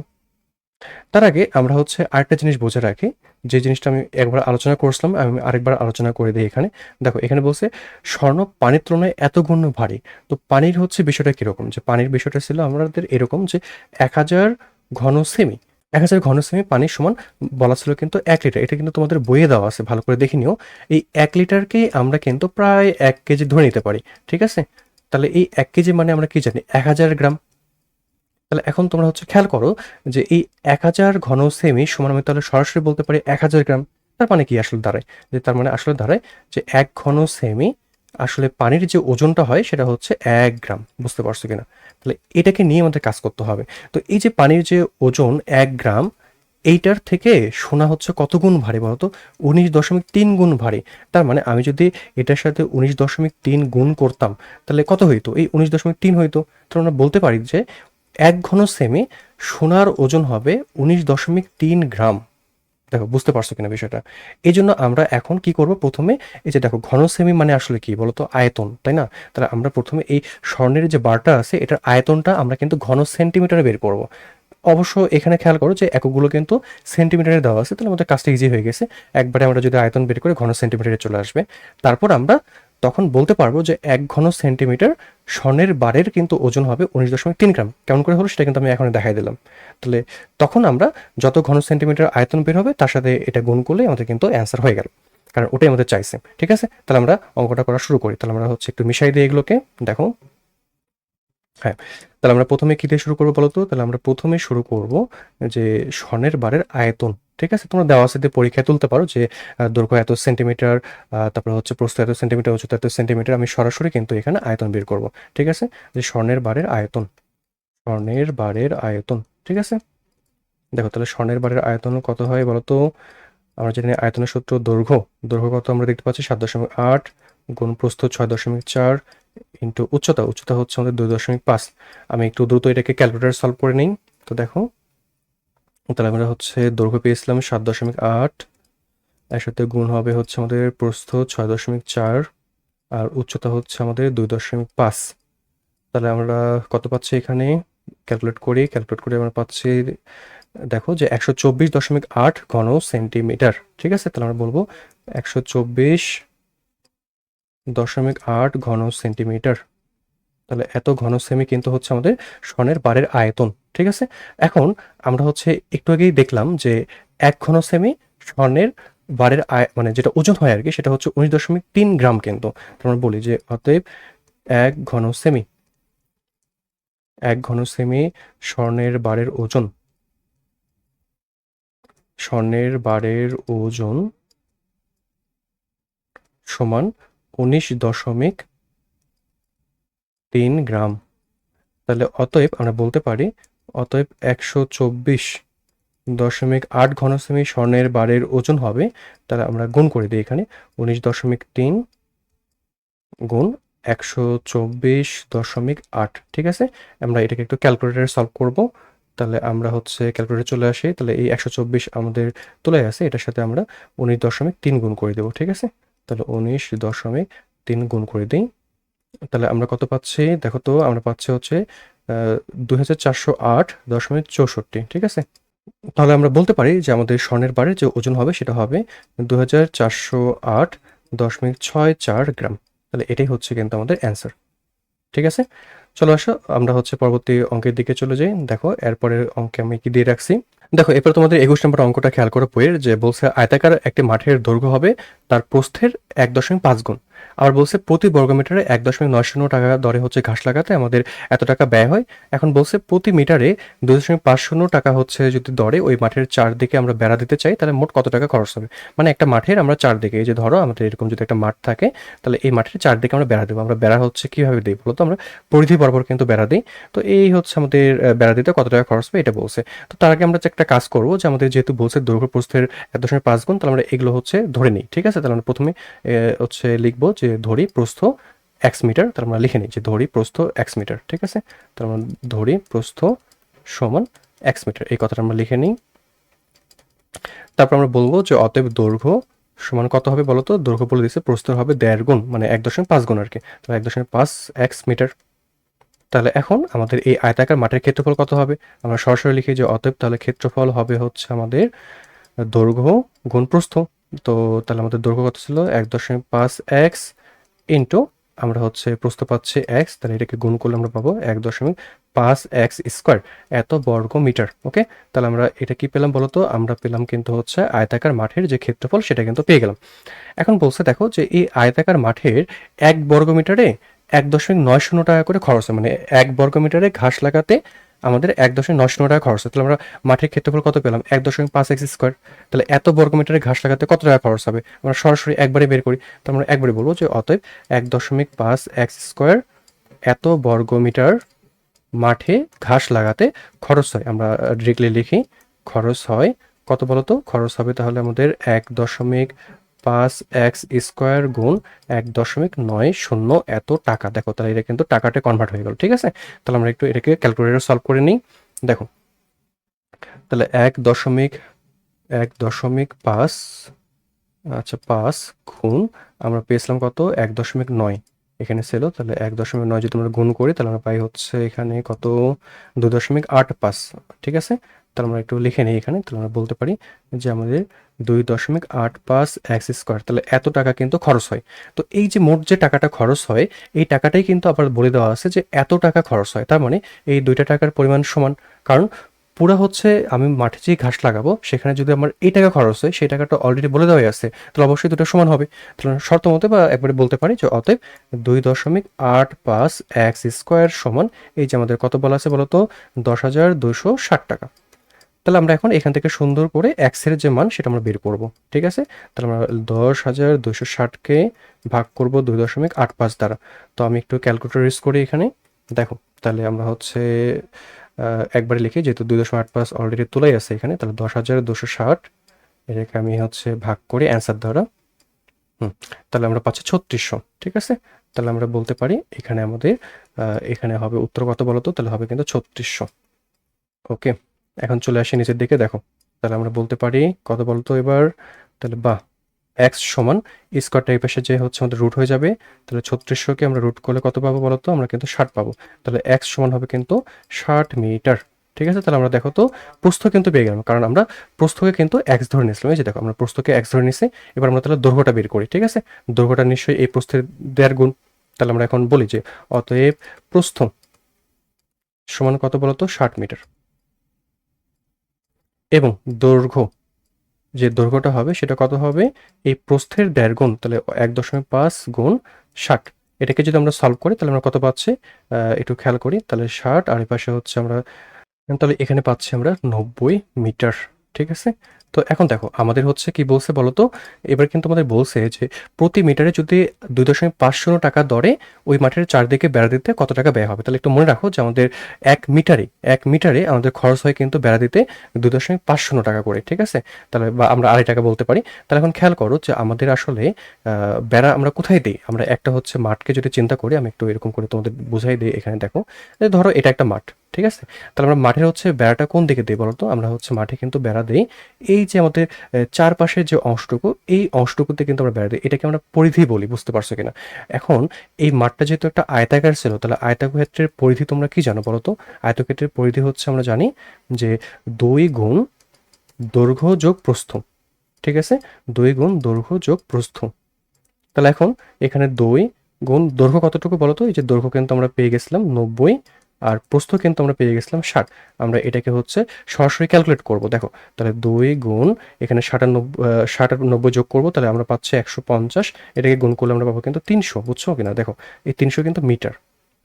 তার আগে আমরা হচ্ছে আরেকটা জিনিস বুঝে রাখি, যে জিনিসটা আমি একবার আলোচনা করছিলাম, আমি আরেকবার আলোচনা করে দিই এখানে। দেখো এখানে বলছে স্বর্ণ পানির তুলনায় এত গুণ ভারী। তো পানির হচ্ছে বিষয়টা কিরকম, যে পানির বিষয়টা ছিল আমাদের এরকম যে 1000 ঘন সেমি, 1000 ঘন সেমি পানির সমান বলা ছিল কিন্তু 1 লিটার। এটা কিন্তু তোমাদের বইয়ে দেওয়া আছে, ভালো করে দেখে নিও। এই 1 লিটারকেই আমরা কিন্তু প্রায় 1 কেজি ধরে নিতে পারি, ঠিক আছে? তাহলে এই 1 কেজি মানে আমরা কি জানি, 1000 গ্রাম। তাহলে এখন তোমরা হচ্ছে খেয়াল করো যে এই 1000 ঘন সেমি সমান আমি তাহলে সরাসরি বলতে পারি 1000 গ্রাম। তার মানে কি আসলে দাঁড়ায়, যে তার মানে আসলে দাঁড়ায় যে 1 ঘন সেমি আসলে পানির যে ওজনটা হয় সেটা হচ্ছে 1 গ্রাম। বুঝতে পারছো কিনা? তাহলে এটাকে নিয়ে আমাদের কাজ করতে হবে। তো এই যে পানির যে ওজন 1 গ্রাম, এইটার থেকে সোনা হচ্ছে কত গুণ ভারী বলতো? 19.3 গুণ ভারী। তার মানে আমি যদি এটার সাথে 19.3 গুণ করতাম তাহলে কত হইতো? এই 19.3 হইতো। তো আমরা বলতে পারি যে 1 ঘন সেমি সোনার ওজন হবে 19.3 গ্রাম। দেখো বুঝতে পারছো কিনা বিষয়টা? এই জন্য আমরা এখন কি করব, প্রথমে এই যে দেখো ঘন সেমি মানে আসলে কি বলতো, আয়তন, তাই না? তাহলে আমরা প্রথমে এই স্বর্ণের যে বারটা আছে এটার আয়তনটা আমরা কিন্তু ঘন সেন্টিমিটারে বের করব। অবশ্য এখানে খেয়াল করো যে এককগুলো কিন্তু সেন্টিমিটারে দেওয়া আছে, তাহলে আমাদের কাজটা ইজি হয়ে গেছে। একবারে আমরা যদি আয়তন বের করে ঘন সেন্টিমিটারে চলে আসবে, তারপর আমরা তখন বলতে পারবো যে 1 ঘন সেন্টিমিটার স্বর্ণের বারের কিন্তু ওজন হবে 19.3 গ্রাম। কেমন করে হলো সেটা কিন্তু আমি এখন দেখাই দিলাম। তাহলে তখন আমরা যত ঘন সেন্টিমিটার আয়তন বের হবে তার সাথে এটা গুণ করলে আমাদের কিন্তু অ্যান্সার হয়ে গেল, কারণ ওটাই আমাদের চাইছে। ঠিক আছে, তাহলে আমরা অঙ্কটা করা শুরু করি। তাহলে আমরা হচ্ছে একটু মিশাই দিই এগুলোকে। দেখো, হ্যাঁ, তাহলে আমরা প্রথমে কি দিয়ে শুরু করবো বলো তো? তাহলে আমরা প্রথমে শুরু করব যে স্বর্ণের বারের আয়তন। ঠিক আছে, তোমরা দেওয়া আছে দিয়ে পরীক্ষায় তুলতে পারো যে দৈর্ঘ্য এত সেন্টিমিটার, তারপরে হচ্ছে প্রস্থ এত সেন্টিমিটার, উচ্চতা এত সেন্টিমিটার। আমি সরাসরি কিন্তু এখানে আয়তন বের করব। ঠিক আছে, যে স্বর্ণের বারের আয়তন, স্বর্ণের বারের আয়তন। ঠিক আছে, দেখো তাহলে স্বর্ণের বারের আয়তন কত হয় বলো তো? আমরা জানি আয়তনের সূত্র দৈর্ঘ্য, দৈর্ঘ্য কত আমরা দেখতে পাচ্ছি 7.8 গুণ প্রস্থ 6.4 ইন্টু উচ্চতা, উচ্চতা হচ্ছে আমাদের 2.5। আমি একটু দ্রুত এটাকে ক্যালকুলেটর সলভ করে নিই। তো দেখো, তাহলে আমরা হচ্ছে দৈর্ঘ্য পেয়েছিলাম 7.8, এর সাথে গুণ হবে হচ্ছে আমাদের প্রস্থ 6.4, আর উচ্চতা হচ্ছে আমাদের 2.5। তাহলে আমরা কত পাচ্ছি এখানে? ক্যালকুলেট করে আমরা পাচ্ছি, দেখো যে 124.8 ঘন সেন্টিমিটার। ঠিক আছে, তাহলে আমরা বলবো 124.8 ঘন সেন্টিমিটার। তাহলে এত ঘন সেমি কিন্তু হচ্ছে আমাদের স্বর্ণের বারের আয়তন। ঠিক আছে, এখন আমরা হচ্ছে একটু আগেই দেখলাম যে 1 ঘন সেমি স্বর্ণের বারের মানে যেটা ওজন হয় আর কি, সেটা হচ্ছে 19.3 গ্রাম কিন্তু। তো আমরা বলি যে অতএব 1 ঘন সেমি, 1 ঘন সেমি স্বর্ণের বারের ওজন, স্বর্ণের বারের ওজন সমান 19.3 গ্রাম। তাহলে অতএব আমরা বলতে পারি, অতএব 124.8 ঘন সেমি স্বর্ণের বারের ওজন হবে। তাহলে আমরা গুণ করে দিই এখানে, 19.3 গুণ 124.8। ঠিক আছে, আমরা এটাকে একটু ক্যালকুলেটারে সলভ করব। তাহলে আমরা হচ্ছে ক্যালকুলেটরে চলে আসি। তাহলে এই 124 আমাদের তুলে আছে, এটার সাথে আমরা 19.3 গুণ করে দেবো। ঠিক আছে, তাহলে 19.3 গুণ করে দিই। তাহলে আমরা কত পাচ্ছি দেখো তো? আমরা পাচ্ছি হচ্ছে 2408.64। ঠিক আছে, তাহলে আমরা বলতে পারি যে আমাদের স্বর্ণের বারের যে ওজন হবে সেটা হবে 2408.64 গ্রাম। তাহলে এটাই হচ্ছে কিন্তু আমাদের অ্যান্সার। ঠিক আছে, চলো আসো আমরা হচ্ছে পরবর্তী অঙ্কের দিকে চলে যাই। দেখো এরপরের অঙ্কে আমি কি দিয়ে রাখছি। দেখো এরপর তোমাদের 21 নম্বর অঙ্কটা খেয়াল করো বইয়ের, যে বলছে আয়তাকার একটি মাঠের দৈর্ঘ্য হবে তার প্রস্থের 1.5 গুণ। আবার বলছে প্রতি বর্গমিটারে 1.90 টাকা দরে হচ্ছে ঘাস লাগাতে আমাদের এত টাকা ব্যয় হয়। এখন বলছে প্রতি মিটারে 2.50 টাকা হচ্ছে যদি দরে ওই মাঠের চারদিকে আমরা বেড়া দিতে চাই, তাহলে মোট কত টাকা খরচ হবে? মানে একটা মাঠের আমরা চারদিকে, এই যে ধরো আমাদের এরকম যদি একটা মাঠ থাকে, তাহলে এই মাঠের চারদিকে আমরা বেড়া দেবো। আমরা বেড়া হচ্ছে কিভাবে দিই বলতো? আমরা পরিধি বরাবর কিন্তু বেড়া দিই। তো এই হচ্ছে আমাদের বেড়া দিতে কত টাকা খরচ হবে এটা বলছে। তো তার আগে আমরা যে একটা কাজ করবো, যে আমাদের যেহেতু বলছে দৈর্ঘ্য প্রস্থের 1.5 গুণ, তাহলে আমরা এগুলো হচ্ছে ধরে নিই। ঠিক আছে, তাহলে আমরা প্রথমে হচ্ছে লিখবো যে ধরি প্রস্থ এক্স মিটার। তাহলে আমরা লিখে নিই যে ধরি প্রস্থ এক্স মিটার। ঠিক আছে, তাহলে আমরা ধরি প্রস্থ সমান এক্স মিটার, এই কথাটা আমরা লিখে নিই। তারপর আমরা বলবো যে অতএব দৈর্ঘ্য সমান কত হবে বলতো? দৈর্ঘ্য বলে দিচ্ছে প্রস্থ হবে 1.5 গুণ, মানে 1.5 গুণ আর কি। তাহলে 1.5 এক্স মিটার। তাহলে এখন আমাদের এই আয়তাকার মাঠের ক্ষেত্রফল কত হবে? আমরা সরাসরি লিখি যে অতএব তাহলে ক্ষেত্রফল হবে হচ্ছে আমাদের দৈর্ঘ্য গুণ প্রস্থ। তো তাহলে আমাদের দৈর্ঘ্য কত ছিল? 1.5x ইন্টু আমরা হচ্ছে প্রস্থ পাচ্ছি x, তাহলে এটাকে গুণ করলে আমরা পাবো 1.5x স্কোয়ার, এত বর্গ মিটার। ওকে, তাহলে আমরা এটা কি পেলাম বলতো? আমরা পেলাম কিন্তু হচ্ছে আয়তাকার মাঠের যে ক্ষেত্রফল সেটা কিন্তু পেয়ে গেলাম। এখন বলছে দেখো যে এই আয়তাকার মাঠের 1 বর্গ মিটারে 1.9 টাকা করে খরচ হয়, মানে 1 বর্গ মিটারে ঘাস লাগাতে আমাদের 1.9 টাকা খরচ হয়। তাহলে আমরা মাঠের ক্ষেত্রফল কত পেলাম? 1.5x square. তাহলে এত বর্গ মিটারে ঘাস লাগাতে কত টাকা খরচ হবে? আমরা সরাসরি একবারে বের করি। তো আমরা একবারে বলবো যে অতএব 1.5x স্কোয়ার এত বর্গ মিটার মাঠে ঘাস লাগাতে খরচ হয়। আমরা ডিরেক্টলি লিখি খরচ হয় কত বলতো? খরচ হবে তাহলে আমাদের 1.5x স্কোয়ার গুণ 1.90 এত টাকা। দেখো তাহলে এটা কিন্তু টাকাটা কনভার্ট হয়ে গেল। ঠিক আছে, তাহলে আমরা একটু এটাকে ক্যালকুলেটর সলভ করে নিই। দেখো তাহলে 1.5, আচ্ছা 5 গুণ আমরা পেয়েছিলাম কত? 1.9 এখানে ছিল, তাহলে 1.9 যদি আমরা গুণ করি তাহলে আমরা পাই হচ্ছে এখানে কত? 2.85। ঠিক আছে, তাহলে আমরা একটু লিখে নিই এখানে। তাহলে আমরা বলতে পারি যে আমাদের 2.85x স্কোয়ার, তাহলে এত টাকা কিন্তু খরচ হয়। তো এই যে মোট যে টাকাটা খরচ হয়, এই টাকাটাই কিন্তু আবার বলে দেওয়া আছে যে এত টাকা খরচ হয়। তার মানে এই দুইটা টাকার পরিমাণ সমান, কারণ পুরা হচ্ছে আমি মাঠে যে ঘাস লাগাবো সেখানে যদি আমার এই টাকা খরচ হয়, সেই টাকাটা অলরেডি বলে দেওয়া আছে, তাহলে অবশ্যই দুটো সমান হবে। তাহলে শর্ত মতে বা একবারে বলতে পারি যে অতএব 2.85x স্কোয়ার সমান এই যে আমাদের কত বলা আছে বলতো? 10,260 টাকা। তাহলে আমরা এখন এখান থেকে সুন্দর করে এক্স এর যে মান সেটা আমরা বের করব। ঠিক আছে, তাহলে আমরা 10,260কে ভাগ করব 2.85 দ্বারা। তো আমি একটু ক্যালকুলেটর ইউজ করি এখানে। দেখো তাহলে আমরা হচ্ছে একবারে লিখি, যেহেতু 2.85 অলরেডি তোলাই আছে এখানে, তাহলে 10,260 এটাকে আমি হচ্ছে ভাগ করি অ্যান্সার দ্বারা। তাহলে আমরা পাচ্ছি 3600। ঠিক আছে, তাহলে আমরা বলতে পারি এখানে আমাদের এখানে হবে উত্তর কত বলতো? তাহলে হবে কিন্তু 3600। ওকে, এখন চলে আসি নিচের দিকে। দেখো তাহলে আমরা বলতে পারি কত বলতো এবার? তাহলে বাহ, এক্স সমান স্কোয়ারটা এই পাশে যে হচ্ছে আমাদের রুট হয়ে যাবে। তাহলে 3600কে আমরা রুট করলে কত পাবো বলতো? আমরা কিন্তু 60 পাবো। তাহলে এক্স সমান হবে কিন্তু 60 মিটার। ঠিক আছে, তাহলে আমরা দেখো তো প্রস্থ কিন্তু পেয়ে গেলাম, কারণ আমরা প্রস্থকে কিন্তু এক্স ধরে নিয়েছিলাম। এই যে দেখো আমরা প্রস্থকে এক্স ধরে নিয়েছি। এবার আমরা তাহলে দৈর্ঘ্যটা বের করি। ঠিক আছে, দৈর্ঘ্যটা নিশ্চয়ই এই প্রস্থের 1.5 গুণ। তাহলে আমরা এখন বলি যে অতএব প্রস্থ সমান কত বলতো? 60 মিটার, এবং দৈর্ঘ্য যে দৈর্ঘ্যটা হবে সেটা কত হবে? এই প্রস্থের 1.5 গুণ, তাহলে 1.5 গুণ 60। এটাকে যদি আমরা সলভ করি তাহলে আমরা কত পাচ্ছি? একটু খেয়াল করি, তাহলে 60 আর এই পাশে হচ্ছে আমরা, তাহলে এখানে পাচ্ছি আমরা 90 মিটার। ঠিক আছে, তো এখন দেখো আমাদের হচ্ছে কি বলছে বলতো? এবার কিন্তু আমাদের বলছে যে প্রতি মিটারে যদি 2.50 টাকা দরে ওই মাঠের চারদিকে বেড়া দিতে কত টাকা ব্যয় হবে। তাহলে একটু মনে রাখো যে আমাদের এক মিটারে আমাদের খরচ হয় কিন্তু বেড়া দিতে 2.50 টাকা করে। ঠিক আছে, তাহলে বা আমরা 2.5 টাকা বলতে পারি। তাহলে এখন খেয়াল করো যে আমাদের আসলে বেড়া আমরা কোথায় দিই? আমরা একটা হচ্ছে মাঠকে যদি চিন্তা করি, আমি একটু এরকম করে তোমাদের বুঝাই দিই। এখানে দেখো, এই ধরো এটা একটা মাঠ। ঠিক আছে, তাহলে আমরা মাঠের হচ্ছে বেড়াটা কোন দিকে দিই বলতো? আমরা হচ্ছে মাঠে কিন্তু বেড়া দিই এই যে আমাদের চারপাশের যে অংশটুকু, এই অংশটুকুতে কিন্তু আমরা বেড়া দিই। এটাকে আমরা পরিধি বলি, বুঝতে পারছো কিনা? এখন এই মাঠটা যেহেতু একটা আয়তাকার ছিল, তাহলে আয়তক্ষেত্রের পরিধি তোমরা কি জানো বলো তো? আয়তক্ষেত্রের পরিধি হচ্ছে আমরা জানি যে 2 গুণ দৈর্ঘ্য যোগ প্রস্থ। ঠিক আছে, 2 গুণ দৈর্ঘ্য যোগ প্রস্থ। তাহলে এখন এখানে 2 গুণ দৈর্ঘ্য কতটুকু বলতো? এই যে দৈর্ঘ্য কিন্তু আমরা পেয়ে গেছিলাম 90, আর প্রস্থ কিন্তু আমরা পেয়ে গেছিলাম 60। আমরা এটাকে হচ্ছে সরাসরি ক্যালকুলেট করব। দেখো তাহলে 2 গুণ এখানে 60 আর 90 যোগ করব, তাহলে আমরা পাচ্ছি 150। এটাকে গুণ করলে আমরা পাবো কিন্তু 300। বুঝছো কিনা? দেখো এই 300 কিন্তু মিটার।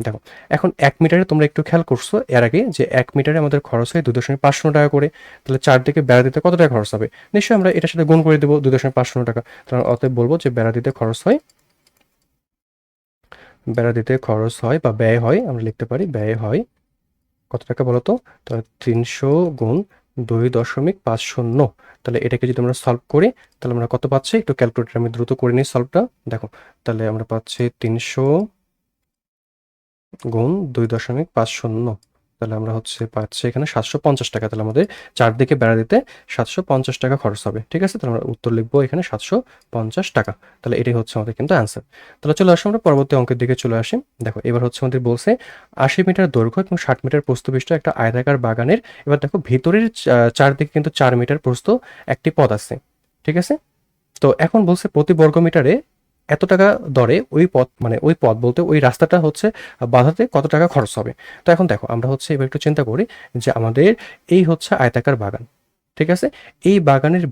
দেখো এখন 1 মিটারে তোমরা একটু খেয়াল করছো এর আগে যে 1 মিটারে আমাদের খরচ হয় 2.50 টাকা করে। তাহলে চারদিকে বেড়া দিতে কত টাকা খরচ হবে? নিশ্চয়ই আমরা এটার সাথে গুণ করে দেবো 2.50 টাকা। তাহলে অতএব বলবো যে বেড়া দিতে খরচ হয় বা ব্যয় হয়, আমরা লিখতে পারি ব্যয় হয় কত টাকা বলতো? তাহলে 300 গুণ 2.50। তাহলে এটাকে যদি আমরা সলভ করি তাহলে আমরা কত পাচ্ছি? একটু ক্যালকুলেটর আমি দ্রুত করে নিই সলভটা। দেখো তাহলে আমরা পাচ্ছি 300 গুণ 2.50। তাহলে আমরা হচ্ছে পাচ্ছি এখানে 750 টাকা। তাহলে আমাদের চারদিকে বেড়া দিতে 750 টাকা খরচ হবে। ঠিক আছে? তাহলে আমরা উত্তর লিখবো এখানে 750 টাকা। তাহলে এটাই হচ্ছে আমাদের কিন্তু অ্যান্সার। তাহলে চলে আসো আমরা পরবর্তী অঙ্কের দিকে চলে আসি। দেখো এবার হচ্ছে আমাদের বলছে 80 মিটার দৈর্ঘ্য এবং 60 মিটার প্রস্থ বিশিষ্ট একটা আয়তাকার বাগানের এবার দেখো ভিতরের চারদিকে কিন্তু 4 মিটার প্রস্থ একটি পথ আছে। ঠিক আছে? তো এখন বলছে প্রতি বর্গ মিটারে এত টাকা দরে ওই পথ মানে ওই পথ বলতে ওই রাস্তাটা হচ্ছে বাঁধাতে কত টাকা খরচ হবে। তো এখন দেখো আমরা হচ্ছে এবার একটু চিন্তা করি যে আমাদের এই হচ্ছে আয়তাকার বাগান। ঠিক আছে? এই বাগানের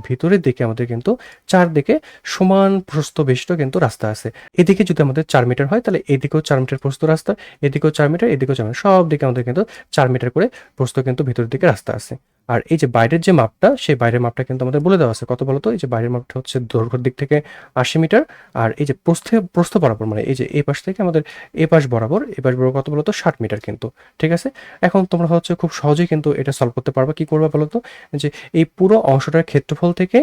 ভিতরের দিকে আমাদের কিন্তু চারদিকে সমান প্রস্থ বিশিষ্ট কিন্তু রাস্তা আছে। এদিকে যদি আমাদের 4 মিটার হয় তাহলে এদিকেও 4 মিটার প্রস্থ রাস্তা, এদিকেও 4 মিটার, এদিকেও 4 মিটার। সব দিকে আমাদের কিন্তু 4 মিটার করে প্রস্থ কিন্তু ভিতরের দিকে রাস্তা আছে। আর এই যে বাইরের যে মাপটা, সেই বাইরের মাপটা কিন্তু আমাদের বলে দেওয়া আছে। কত বলো তো? এই যে বাইরের মাপটা হচ্ছে দৈর্ঘ্যের দিক থেকে 80 মিটার। আর এই যে প্রস্থ বরাবর মানে এই যে এই পাশ থেকে আমাদের এই পাশ বরাবর কত বলো তো? 60 মিটার কিন্তু। ঠিক আছে? এখন তোমরা হচ্ছে খুব সহজেই কিন্তু এটা সলভ করতে পারবা। কি করবা বলো তো? যে এই পুরো অংশটার ক্ষেত্রফল থেকে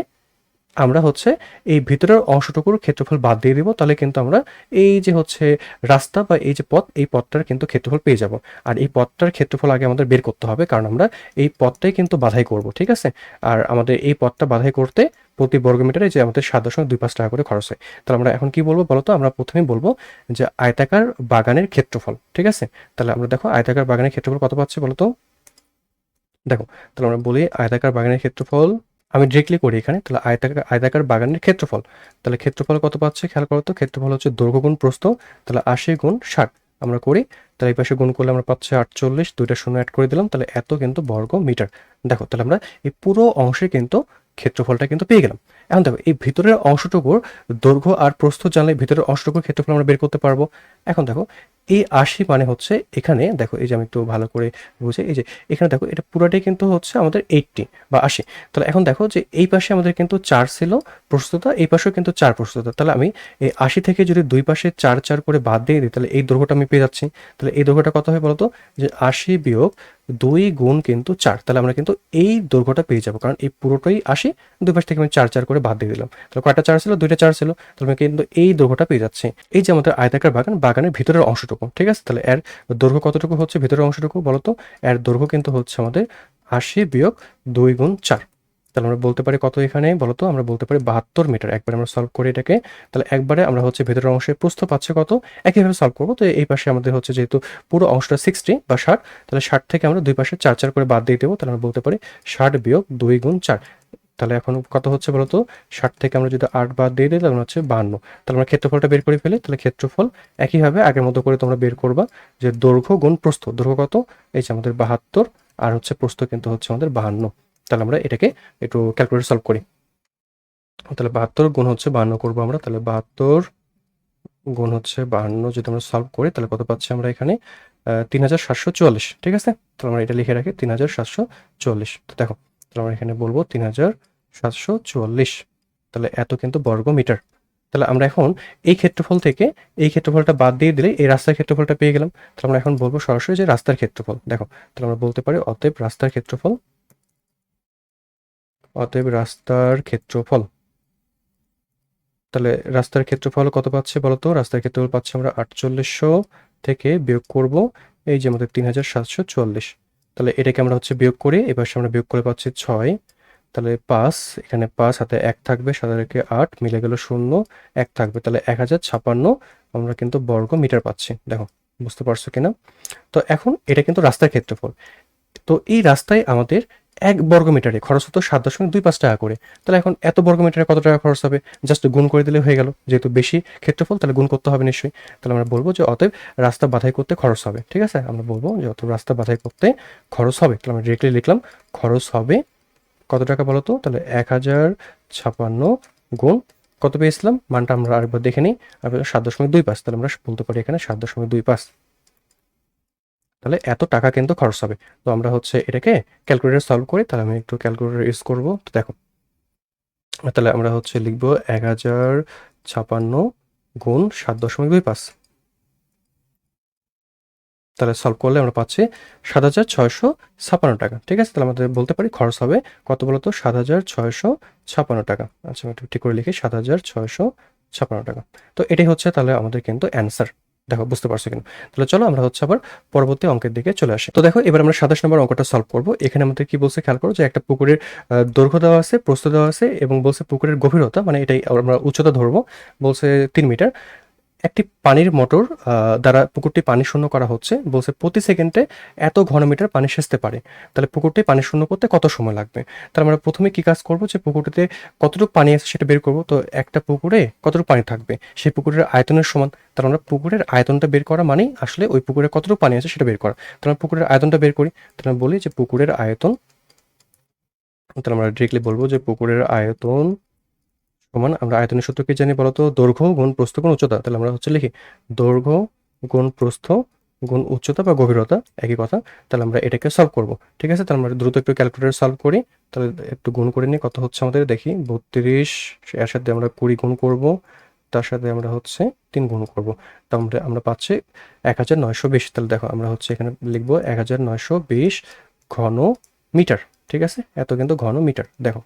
আমরা হচ্ছে এই ভিতরের অংশটুকুর ক্ষেত্রফল বাদ দিয়ে দিব। তাহলে কিন্তু আমরা এই যে হচ্ছে রাস্তা বা এই যে পথ, এই পথটার কিন্তু ক্ষেত্রফল পেয়ে যাব। আর এই পথটার ক্ষেত্রফল আগে আমাদের বের করতে হবে, কারণ আমরা এই পথটাই কিন্তু বাধাই করব। ঠিক আছে? আর আমাদের এই পথটা বাধাই করতে প্রতি বর্গ মিটারে যে আমাদের 7.25 টাকা করে খরচ হয়। তাহলে আমরা এখন কি বলবো বলো তো? আমরা প্রথমেই বলবো যে আয়তাকার বাগানের ক্ষেত্রফল। ঠিক আছে? তাহলে আমরা দেখো আয়তাকার বাগানের ক্ষেত্রফল কত পাচ্ছি বলো তো? দেখো, তাহলে আমরা বলি আয়তাকার বাগানের ক্ষেত্রফল, আমি ডিরেক্টলি করি এখানে। তাহলে আয়তাকার বাগানের ক্ষেত্রফল, তাহলে ক্ষেত্রফল কত পাচ্ছে খেয়াল করো তো? ক্ষেত্রফল হচ্ছে দৈর্ঘ্য গুণ প্রস্থ, তাহলে 80 গুণ 60 আমরা করি। তাহলে এই পাশে গুণ করলে আমরা পাচ্ছি 48, দুইটা শূন্য অ্যাড করে দিলাম, তাহলে এত কিন্তু বর্গ মিটার। দেখো তাহলে আমরা এই পুরো অংশে কিন্তু ক্ষেত্রফলটা কিন্তু পেয়ে গেলাম। এখন দেখো এই ভিতরের অংশটুকুর দৈর্ঘ্য আর প্রস্থ জানলে ভিতরের অংশটুকুর ক্ষেত্রফল আমরা বের করতে পারবো। এখন দেখো এই 80 মানে হচ্ছে এখানে দেখো এই যে আমি একটু ভালো করে বুঝে এই যে এখানে দেখো এটা পুরোটাই কিন্তু হচ্ছে আমাদের 80 বা 80। তাহলে এখন দেখো যে এই পাশে আমাদের কিন্তু 4 ছিল প্রস্তুতা, এই পাশেও কিন্তু 4 প্রস্তুতা। তাহলে আমি এই 80 থেকে যদি দুই পাশে 4 4 করে বাদ দিয়ে দিই তাহলে এই দৈর্ঘ্যটা আমি পেয়ে যাচ্ছি। তাহলে এই দৈর্ঘ্যটা কত হয় বলতো? যে 80 বিয়োগ 2 গুণ কিন্তু 4। তাহলে আমরা কিন্তু এই দৈর্ঘ্যটা পেয়ে যাবো, কারণ এই পুরোটাই 80, দুই পাশ থেকে আমি 4 4 করে বাদ দিয়ে দিলাম। তাহলে কয়টা 4 ছিল? দুইটা 4 ছিল। তাহলে আমি কিন্তু এই দৈর্ঘ্যটা পেয়ে যাচ্ছি। এই যে আমাদের আয়তাকার বাগানের ভিতরের অংশটুকু। ঠিক আছে? তাহলে এর দৈর্ঘ্য কতটুকু হচ্ছে ভিতরের অংশটুকু বলতো? এর দৈর্ঘ্য কিন্তু হচ্ছে আমাদের 80 বিয়োগ 2 গুণ 4। তাহলে আমরা বলতে পারি কত এখানে বলতো? আমরা বলতে পারি 72 মিটার। একবারে আমরা সলভ করি এটাকে। তাহলে একবারে আমরা হচ্ছে ভেতরের অংশে প্রস্থ পাচ্ছে কত? একইভাবে সলভ করবো। তো এই পাশে আমাদের হচ্ছে যেহেতু পুরো অংশটা 60 বা 60, তাহলে 60 থেকে আমরা দুই পাশে 4 4 করে বাদ দিয়ে দেবো। তাহলে আমরা বলতে পারি 60 বিয়োগ 2 গুণ 4। তাহলে এখন কত হচ্ছে বলতো? 60 থেকে আমরা যদি 8 বাদ দিয়ে দিই তাহলে হচ্ছে 52। তাহলে আমরা ক্ষেত্রফলটা বের করে ফেলি। তাহলে ক্ষেত্রফল একইভাবে আগের মতো করে তোমরা বের করবা যে দৈর্ঘ্য গুণ প্রস্থ। দৈর্ঘ্য কত? এই যে আমাদের 72, আর হচ্ছে প্রস্থ কিন্তু হচ্ছে আমাদের 52। তাহলে আমরা এটাকে একটু ক্যালকুলেটর সলভ করি। তাহলে 72 গুণ হচ্ছে 52 করবো আমরা। তাহলে 72 গুণ হচ্ছে 52 যদি আমরা সলভ করি তাহলে কত পাচ্ছি আমরা এখানে? 3744। ঠিক আছে? তাহলে আমরা এটা লিখে রাখি 3744। তো দেখো তাহলে আমরা এখানে বলবো 3744। তাহলে এত কিন্তু বর্গ মিটার। তাহলে আমরা এখন এই ক্ষেত্রফল থেকে এই ক্ষেত্রফলটা বাদ দিয়ে দিলে এই রাস্তার ক্ষেত্রফলটা পেয়ে গেলাম। তাহলে আমরা এখন বলবো সরাসরি যে রাস্তার ক্ষেত্রফল। দেখো তাহলে আমরা বলতে পারি অতএব রাস্তার ক্ষেত্রফল, অতএব রাস্তার ক্ষেত্রফল। তাহলে রাস্তার ক্ষেত্রফল কত পাচ্ছে বলতো? রাস্তার ক্ষেত্রফল পাচ্ছে আমরা 4800 থেকে বিয়োগ করব এই যে আমাদের 3744। তাহলে এটাকে আমরা হচ্ছে বিয়োগ করি, এবার আমরা বিয়োগ করে পাচ্ছি 6, তাহলে 5, এখানে 5 হাতে 1 থাকবে, 7 রেখে 8 মিলে গেল 0, 1 থাকবে, তাহলে 1056 আমরা কিন্তু বর্গ মিটার পাচ্ছি। দেখো বুঝতে পারছো কিনা? তো এখন এটা কিন্তু রাস্তার ক্ষেত্রফল। তো এই রাস্তায় আমাদের 1 বর্গ মিটারে খরচ হতো 7.25 টাকা করে। তাহলে এখন এত বর্গ মিটারে কত টাকা খরচ হবে? জাস্ট গুণ করে দিলে হয়ে গেল। যেহেতু বেশি ক্ষেত্রফল তাহলে গুণ করতে হবে নিশ্চয়ই। তাহলে আমরা বলবো যে অতএব রাস্তা বাধাই করতে খরচ হবে। ঠিক আছে? আমরা বলবো যে অতএব রাস্তা বাধাই করতে খরচ হবে। তাহলে আমরা ডিরেক্টলি লিখলাম খরচ হবে কত টাকা বলো তো? তাহলে 1056 গুণ কত পেয়েছিলাম? মানটা আমরা আরেকবার দেখে নিই। 7.25। তাহলে আমরা বলতে পারি এখানে 7.25। তাহলে এত টাকা কিন্তু খরচ হবে। তো আমরা হচ্ছে এটাকে ক্যালকুলেটর সলভ করি। তাহলে আমি একটু ক্যালকুলেটর ইউজ করব। তো দেখো তাহলে আমরা হচ্ছে লিখব 1056 গুণ 7.25। তাহলে সলভ করলে আমরা পাচ্ছি 7656 টাকা। ঠিক আছে? তাহলে আমাদের বলতে পারি খরচ হবে কত বলতো? 7656 টাকা। আচ্ছা আমি একটু ঠিক করে লিখি 7656 টাকা। তো এটাই হচ্ছে তাহলে আমাদের কিন্তু অ্যান্সার। দেখো বুঝতে পারছো কিনা? তাহলে চলো আমরা হচ্ছে আবার পরবর্তী অঙ্কের দিকে চলে আসি। তো দেখো এবার আমরা 27 নম্বর অঙ্কটা সলভ করব। এখানে আমাদের কি বলছে খেয়াল করো যে একটা পুকুরের দৈর্ঘ্য দেওয়া আছে, প্রস্থ দেওয়া আছে এবং বলছে পুকুরের গভীরতা মানে এটাই আমরা উচ্চতা ধরবো। বলছে 3 মিটার। একটি পানির মোটর দ্বারা পুকুরটি পানি শূন্য করা হচ্ছে। বলছে প্রতি সেকেন্ডে এত ঘনমিটার পানি সেচতে পারে। তাহলে পুকুরটি পানি শূন্য করতে কত সময় লাগবে? তাহলে আমরা প্রথমে কি কাজ করব যে পুকুরটিতে কতটুকু পানি আছে সেটা বের করব। তো একটা পুকুরে কতটুকু পানি থাকবে? সেই পুকুরের আয়তনের সমান। তাহলে আমরা পুকুরের আয়তনটা বের করা মানেই আসলে ওই পুকুরে কতটুকু পানি আছে সেটা বের করা। তাহলে আমরা পুকুরের আয়তনটা বের করি। তাহলে আমরা বলি যে পুকুরের আয়তন, তাহলে আমরা ডিরেক্টলি বলব যে পুকুরের আয়তন সমান, আমরা আয়তনের সূত্র কি জানি বলতো? দৈর্ঘ্য গুণ প্রস্থ গুণ উচ্চতা। তাহলে আমরা হচ্ছে লিখি দৈর্ঘ্য গুণ প্রস্থ গুণ উচ্চতা বা গভীরতা, একই কথা। তাহলে আমরা এটাকে সলভ করব। ঠিক আছে, তাহলে আমরা দ্রুত একটু ক্যালকুলেটর সলভ করি। তাহলে একটু গুণ করে নিই, কত হচ্ছে আমাদের দেখি। 32 এর সাথে আমরা 20 গুণ করব, তার সাথে আমরা হচ্ছে 3 গুণ করব। তাহলে আমরা পাচ্ছি 1920। তাহলে দেখো আমরা হচ্ছে এখানে লিখবো 1920 ঘন মিটার। ঠিক আছে, এত কিন্তু ঘন মিটার। দেখো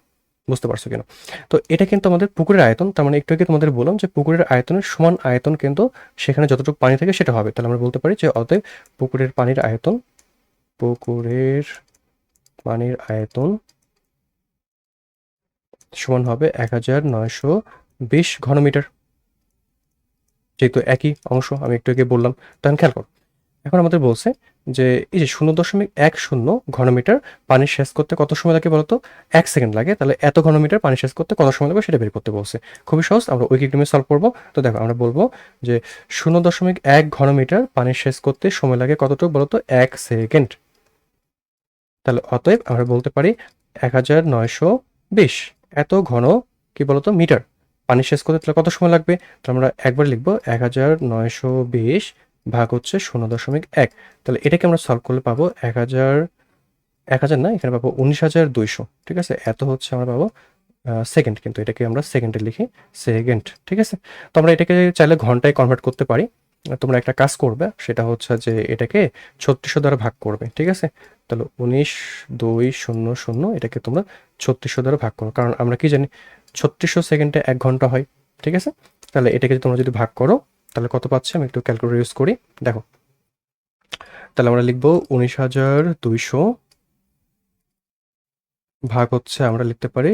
বুঝতে পারছো কিনা? তো এটা কিন্তু আমাদের পুকুরের আয়তন। তার মানে একটু আগে তোমাদের বললাম যে পুকুরের আয়তনের সমান আয়তন কিন্তু সেখানে যতটুকু পানি থাকে সেটা হবে। তাহলে আমরা বলতে পারি যে অতএব পুকুরের পানির আয়তন, পুকুরের পানির আয়তন সমান হবে 1920 ঘনমিটার। যেহেতু একই অংশ আমি একটু আগে বললাম। তখন খেয়াল করো, এখন আমাদের বলছে যে এই যে 0.10 ঘনমিটার পানি সেচ করতে কত সময় লাগে বলতো? 1 সেকেন্ড লাগে। তাহলে এত ঘনমিটার পানি সেচ করতে কত সময় লাগবে সেটা বের করতে বলছে। খুবই সহজ, আমরা ঐকিক নিয়মে সলভ করব। তো দেখো আমরা বলবো যে 0.1 ঘনমিটার পানি সেচ করতে সময় লাগে কতটুকু বলতো? 1 সেকেন্ড। তাহলে অতএব আমরা বলতে পারি 1920 এত ঘন কি বলতো মিটার পানি সেচ করতে তাহলে কত সময় লাগবে? তো আমরা একবার লিখবো 1920 ভাগ হচ্ছে 0.1। তাহলে এটাকে আমরা সলভ করলে পাবো 1000 না, এখানে পাবো 19,200। ঠিক আছে, এত হচ্ছে আমরা পাবো সেকেন্ড, কিন্তু এটাকে আমরা সেকেন্ডে লিখি, সেকেন্ড। ঠিক আছে, তো আমরা এটাকে চাইলে ঘন্টায় কনভার্ট করতে পারি। তোমরা একটা কাজ করবে, সেটা হচ্ছে যে এটাকে 3600 দ্বারা ভাগ করবে। ঠিক আছে, তাহলে 19,200 এটাকে তোমরা 3600 দ্বারা ভাগ করো, কারণ আমরা কি জানি 3600 সেকেন্ডে 1 ঘন্টা হয়। ঠিক আছে, তাহলে এটাকে তোমরা যদি ভাগ করো তাহলে কত পাচ্ছি? আমি একটু ক্যালকুলেটর ইউজ করি। দেখো, তাহলে আমরা লিখবো 19,200 ভাগ হচ্ছে আমরা লিখতে পারি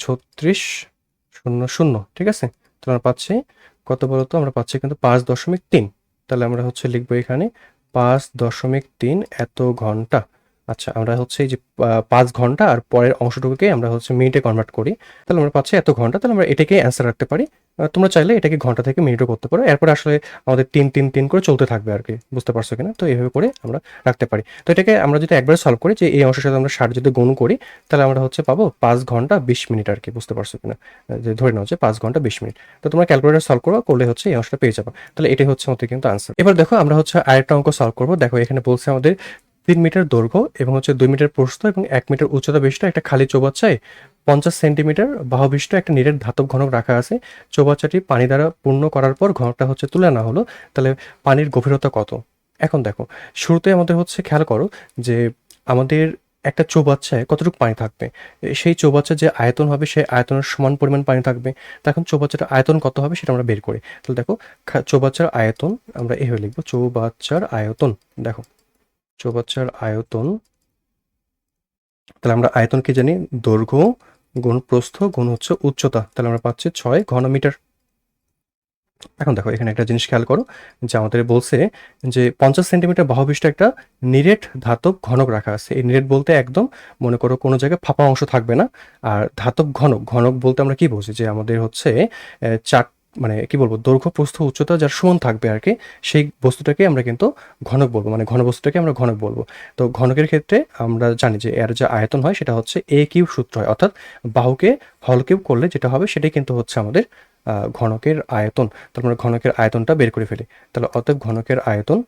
3600। ঠিক আছে, তাহলে আমরা পাচ্ছি কত বলতো? আমরা পাচ্ছি কিন্তু 5.3। তাহলে আমরা হচ্ছে লিখবো এখানে 5.3 এত ঘন্টা। আচ্ছা, আমরা হচ্ছে এই যে 5 ঘন্টা আর পরের অংশটুকুকে আমরা হচ্ছে মিনিটে কনভার্ট করি। তাহলে আমরা পাচ্ছি এত ঘন্টা। তাহলে আমরা এটাকে অ্যান্সার রাখতে পারি। তোমরা চাইলে এটাকে ঘন্টা থেকে মিনিটও করতে পারো। এরপর আসলে আমাদের 3 করে চলতে থাকবে আর কি। বুঝতে পারছো কিনা? তো এইভাবে করে আমরা রাখতে পারি। তো এটাকে আমরা যদি একবারে সলভ করি যে এই অংশের সাথে আমরা 60 যদি গুণ করি তাহলে আমরা হচ্ছে পাবো 5 ঘন্টা 20 মিনিট আর কি। বুঝতে পারছো কিনা? যে ধরে নাও যে 5 ঘন্টা 20 মিনিট। তো তোমরা ক্যালকুলেটর সলভ করলে হচ্ছে এই অংশটা পেয়ে যাবে। তাহলে এটাই হচ্ছে আমাদের কিন্তু আনসার। এবার দেখো আমরা হচ্ছে আরেকটা অঙ্ক সলভ করবো। দেখো এখানে বলছে আমাদের 3 মিটার দৈর্ঘ্য এবং হচ্ছে 2 মিটার প্রস্থ এবং 1 মিটার উচ্চতা বিশিষ্ট একটা খালি চৌবাচ্চায় 50 সেন্টিমিটার বাহু বিশিষ্ট একটা নিরেট ধাতব ঘনক রাখা আছে। চৌবাচ্চাটি পানি দ্বারা পূর্ণ করার পর ঘনকটা হচ্ছে তুলে আনা হলো। তাহলে পানির গভীরতা কত? এখন দেখো, শুরুতে আমাদের হচ্ছে খেয়াল করো যে আমাদের একটা চৌবাচ্চায় কতটুকু পানি থাকবে। সেই চৌবাচ্চার যে আয়তন হবে সেই আয়তনের সমান পরিমাণ পানি থাকবে। তো এখন চৌবাচ্চাটার আয়তন কত হবে সেটা আমরা বের করি। তাহলে দেখো, চৌবাচ্চার আয়তন আমরা এভাবে লিখবো, চৌবাচ্চার আয়তন। দেখো, চৌবাচ্চার আয়তন, তাহলে আমরা আয়তন কি জানি? দৈর্ঘ্য গুণ প্রস্থ গুণ হচ্ছে উচ্চতা। তাহলে আমরা পাচ্ছি 6 ঘনমিটার। এখন দেখো এখানে একটা জিনিস খেয়াল করো যে আমাদের বলছে যে 50 সেন্টিমিটার বাহুবিশিষ্ট একটা নিরেট ধাতব ঘনক রাখা আছে। এই নিরেট বলতে একদম মনে করো কোনো জায়গায় ফাঁপা অংশ থাকবে না। আর ধাতব ঘনক, ঘনক বলতে আমরা কি বুঝি? যে আমাদের হচ্ছে চার মানে কি বলবো, দৈর্ঘ্য প্রস্থ উচ্চতা যার সমান থাকবে আর কি, সেই বস্তুটাকে আমরা কিন্তু ঘনক বলবো, মানে ঘন বস্তুটাকে আমরা ঘনক বলবো। তো ঘনকের ক্ষেত্রে আমরা জানি যে এর যে আয়তন হয় সেটা হচ্ছে a কিউব সূত্র হয়, অর্থাৎ বাহুকে হল কিউব করলে যেটা হবে সেটাই কিন্তু হচ্ছে আমাদের ঘনকের আয়তন। তাহলে আমরা ঘনকের আয়তনটা বের করে ফেলি। তাহলে অতএব ঘনকের আয়তন,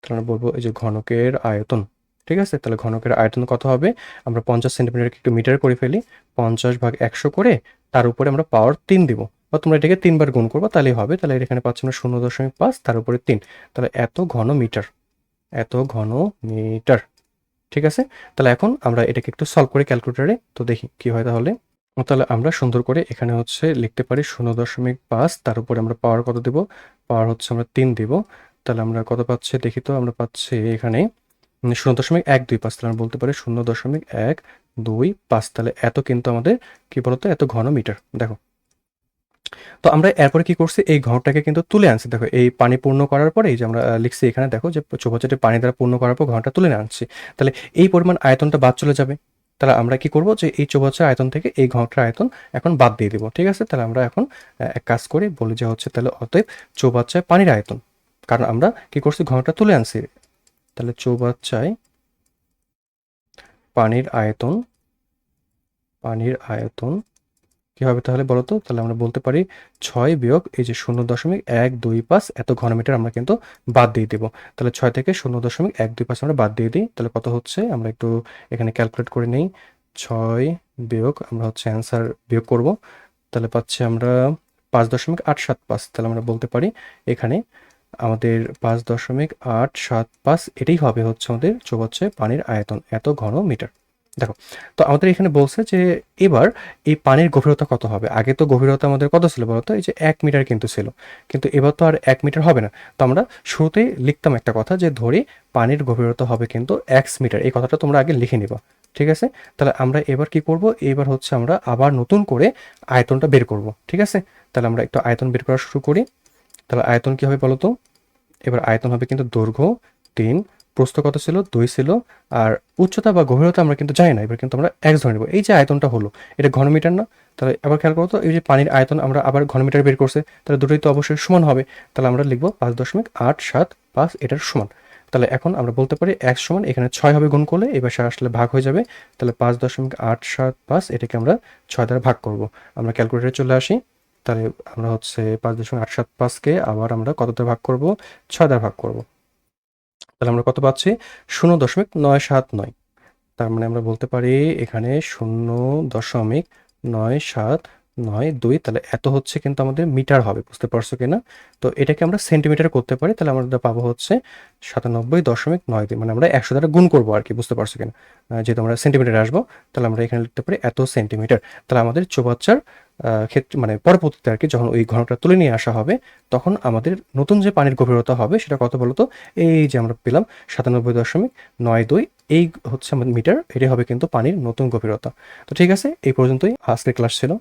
তাহলে আমরা বলবো এই যে ঘনকের আয়তন। ঠিক আছে, তাহলে ঘনকের আয়তন কত হবে? আমরা 50 সেন্টিমিটারকে একটু মিটার করে ফেলি। 50 ভাগ 100 করে তার উপরে আমরা পাওয়ার 3 দিব, বা তোমরা এটাকে 3 বার গুণ করবা তাহলেই হবে। তাহলে এখানে পাচ্ছি আমরা 0.5 তার উপরে 3। তাহলে এত ঘন মিটার, এত ঘন মিটার। ঠিক আছে, তাহলে এখন আমরা এটাকে একটু সলভ করি ক্যালকুলেটরে, তো দেখি কি হয় তাহলে। তাহলে আমরা সুন্দর করে এখানে হচ্ছে লিখতে পারি 0.5, তার উপরে আমরা পাওয়ার কত দেব? পাওয়ার হচ্ছে আমরা 3 দিব। তাহলে আমরা কত পাচ্ছি দেখি তো, আমরা পাচ্ছি এখানে 0.125, তাহলে আমরা বলতে পারি 0.125। তাহলে এত কিন্তু আমাদের কি বলতো এত ঘন মিটার। দেখো, তো আমরা এরপরে কি করছি, এই ঘরটাকে কিন্তু তুলে আনছি। দেখো, এই পানি পূর্ণ করার পরে এই যে আমরা লিখছি এখানে, দেখো যে চৌবাচ্চাটি পানি দ্বারা পূর্ণ করার পর ঘরটা তুলে আনছি। তাহলে এই পরিমাণ আয়তনটা বাদ চলে যাবে। তাহলে আমরা কি করব, যে এই চৌবাচ্চার আয়তন থেকে এই ঘরটার আয়তন এখন বাদ দিয়ে দিব। ঠিক আছে, তাহলে আমরা এখন এক কাজ করি, বলি যে হচ্ছে তাহলে অতএব চৌবাচ্চায় পানির আয়তন, কারণ আমরা কি করছি ঘরটা তুলে আনছি। তাহলে চৌবাচ্চায় পানির আয়তন, পানির আয়তন কি হবে তাহলে বলো তো? তাহলে আমরা বলতে পারি 6 বিয়োগ এই যে 0.125 এত ঘনমিটার আমরা কিন্তু বাদ দিয়ে দেব। তাহলে 6 থেকে 0.125 আমরা বাদ দিয়ে দিই। তাহলে কত হচ্ছে আমরা একটু এখানে ক্যালকুলেট করে নেই। 6 বিয়োগ আমরা হচ্ছে অ্যান্সার বিয়োগ করব। তাহলে পাচ্ছি আমরা 5.875। তাহলে আমরা বলতে পারি এখানে আমাদের 5.875 এটাই হবে হচ্ছে আমাদের চৌবাচ্চায় পানির আয়তন, এত ঘন মিটার। দেখো, তো আমাদের এখানে বলছে যে এবার এই পানির গভীরতা কত হবে। আগে তো গভীরতা আমাদের কত ছিল বলতো, এই যে 1 মিটার কিন্তু ছিল, কিন্তু এবার তো আর 1 মিটার হবে না। তো আমরা শুরুতেই লিখতাম একটা কথা, যে ধরি পানির গভীরতা হবে কিন্তু x মিটার। এই কথাটা তোমরা আগে লিখে নিবা। ঠিক আছে, তাহলে আমরা এবার কি করব, এবার হচ্ছে আমরা আবার নতুন করে আয়তনটা বের করব। ঠিক আছে, তাহলে আমরা একটু আয়তন বের করা শুরু করি। তাহলে আয়তন কি হবে বলো তো? এবার আয়তন হবে কিন্তু দৈর্ঘ্য 3, প্রস্থ কত ছিল 2 ছিল, আর উচ্চতা বা গভীরতা আমরা কিন্তু জানি না। এবার কিন্তু আমরা x ধরে নেব। এই যে আয়তনটা হলো, এটা ঘনমিটার না? তাহলে আবার খেয়াল করো তো, এই যে পানির আয়তন আমরা আবার ঘনমিটার বের করছে, তাহলে দুটোই তো অবশ্যই সমান হবে। তাহলে আমরা লিখবো 5.875 এটার সমান। তাহলে এখন আমরা বলতে পারি x সমান, এখানে 6 হবে গুণ করলে, এবার আসলে ভাগ হয়ে যাবে। তাহলে 5.875 এটাকে আমরা 6 দ্বারা ভাগ করব। আমরা ক্যালকুলেটরে চলে আসি। তাহলে আমরা হচ্ছে 5.875কে আবার আমরা কত দ্বারা ভাগ করব, 6 দ্বারা ভাগ করব। তাহলে আমরা কত পাচ্ছি, 0.979। তার মানে আমরা বলতে পারি এখানে 0.97992। তাহলে এত হচ্ছে কিন্তু আমাদের মিটার হবে, বুঝতে পারছো কিনা? তো এটাকে আমরা সেন্টিমিটার করতে পারি। তাহলে আমরা পাবো হচ্ছে 97.92, মানে আমরা 100 দ্বারা গুণ করবো আর কি, বুঝতে পারছো কিনা? যেহেতু আমরা সেন্টিমিটারে আসবো, তাহলে আমরা এখানে লিখতে পারি এত সেন্টিমিটার। তাহলে আমাদের চৌবাচ্চার ক্ষেত্রে মানে পরবর্তীতে আর কি, যখন ওই ঘনটা তুলে নিয়ে আসা হবে, তখন আমাদের নতুন যে পানির গভীরতা হবে সেটা কত বলতো? এই যে আমরা পেলাম 97.92। এই হচ্ছে আমাদের মিটার, এটাই হবে কিন্তু পানির নতুন গভীরতা। তো ঠিক আছে, এই পর্যন্তই আজকের ক্লাস ছিল।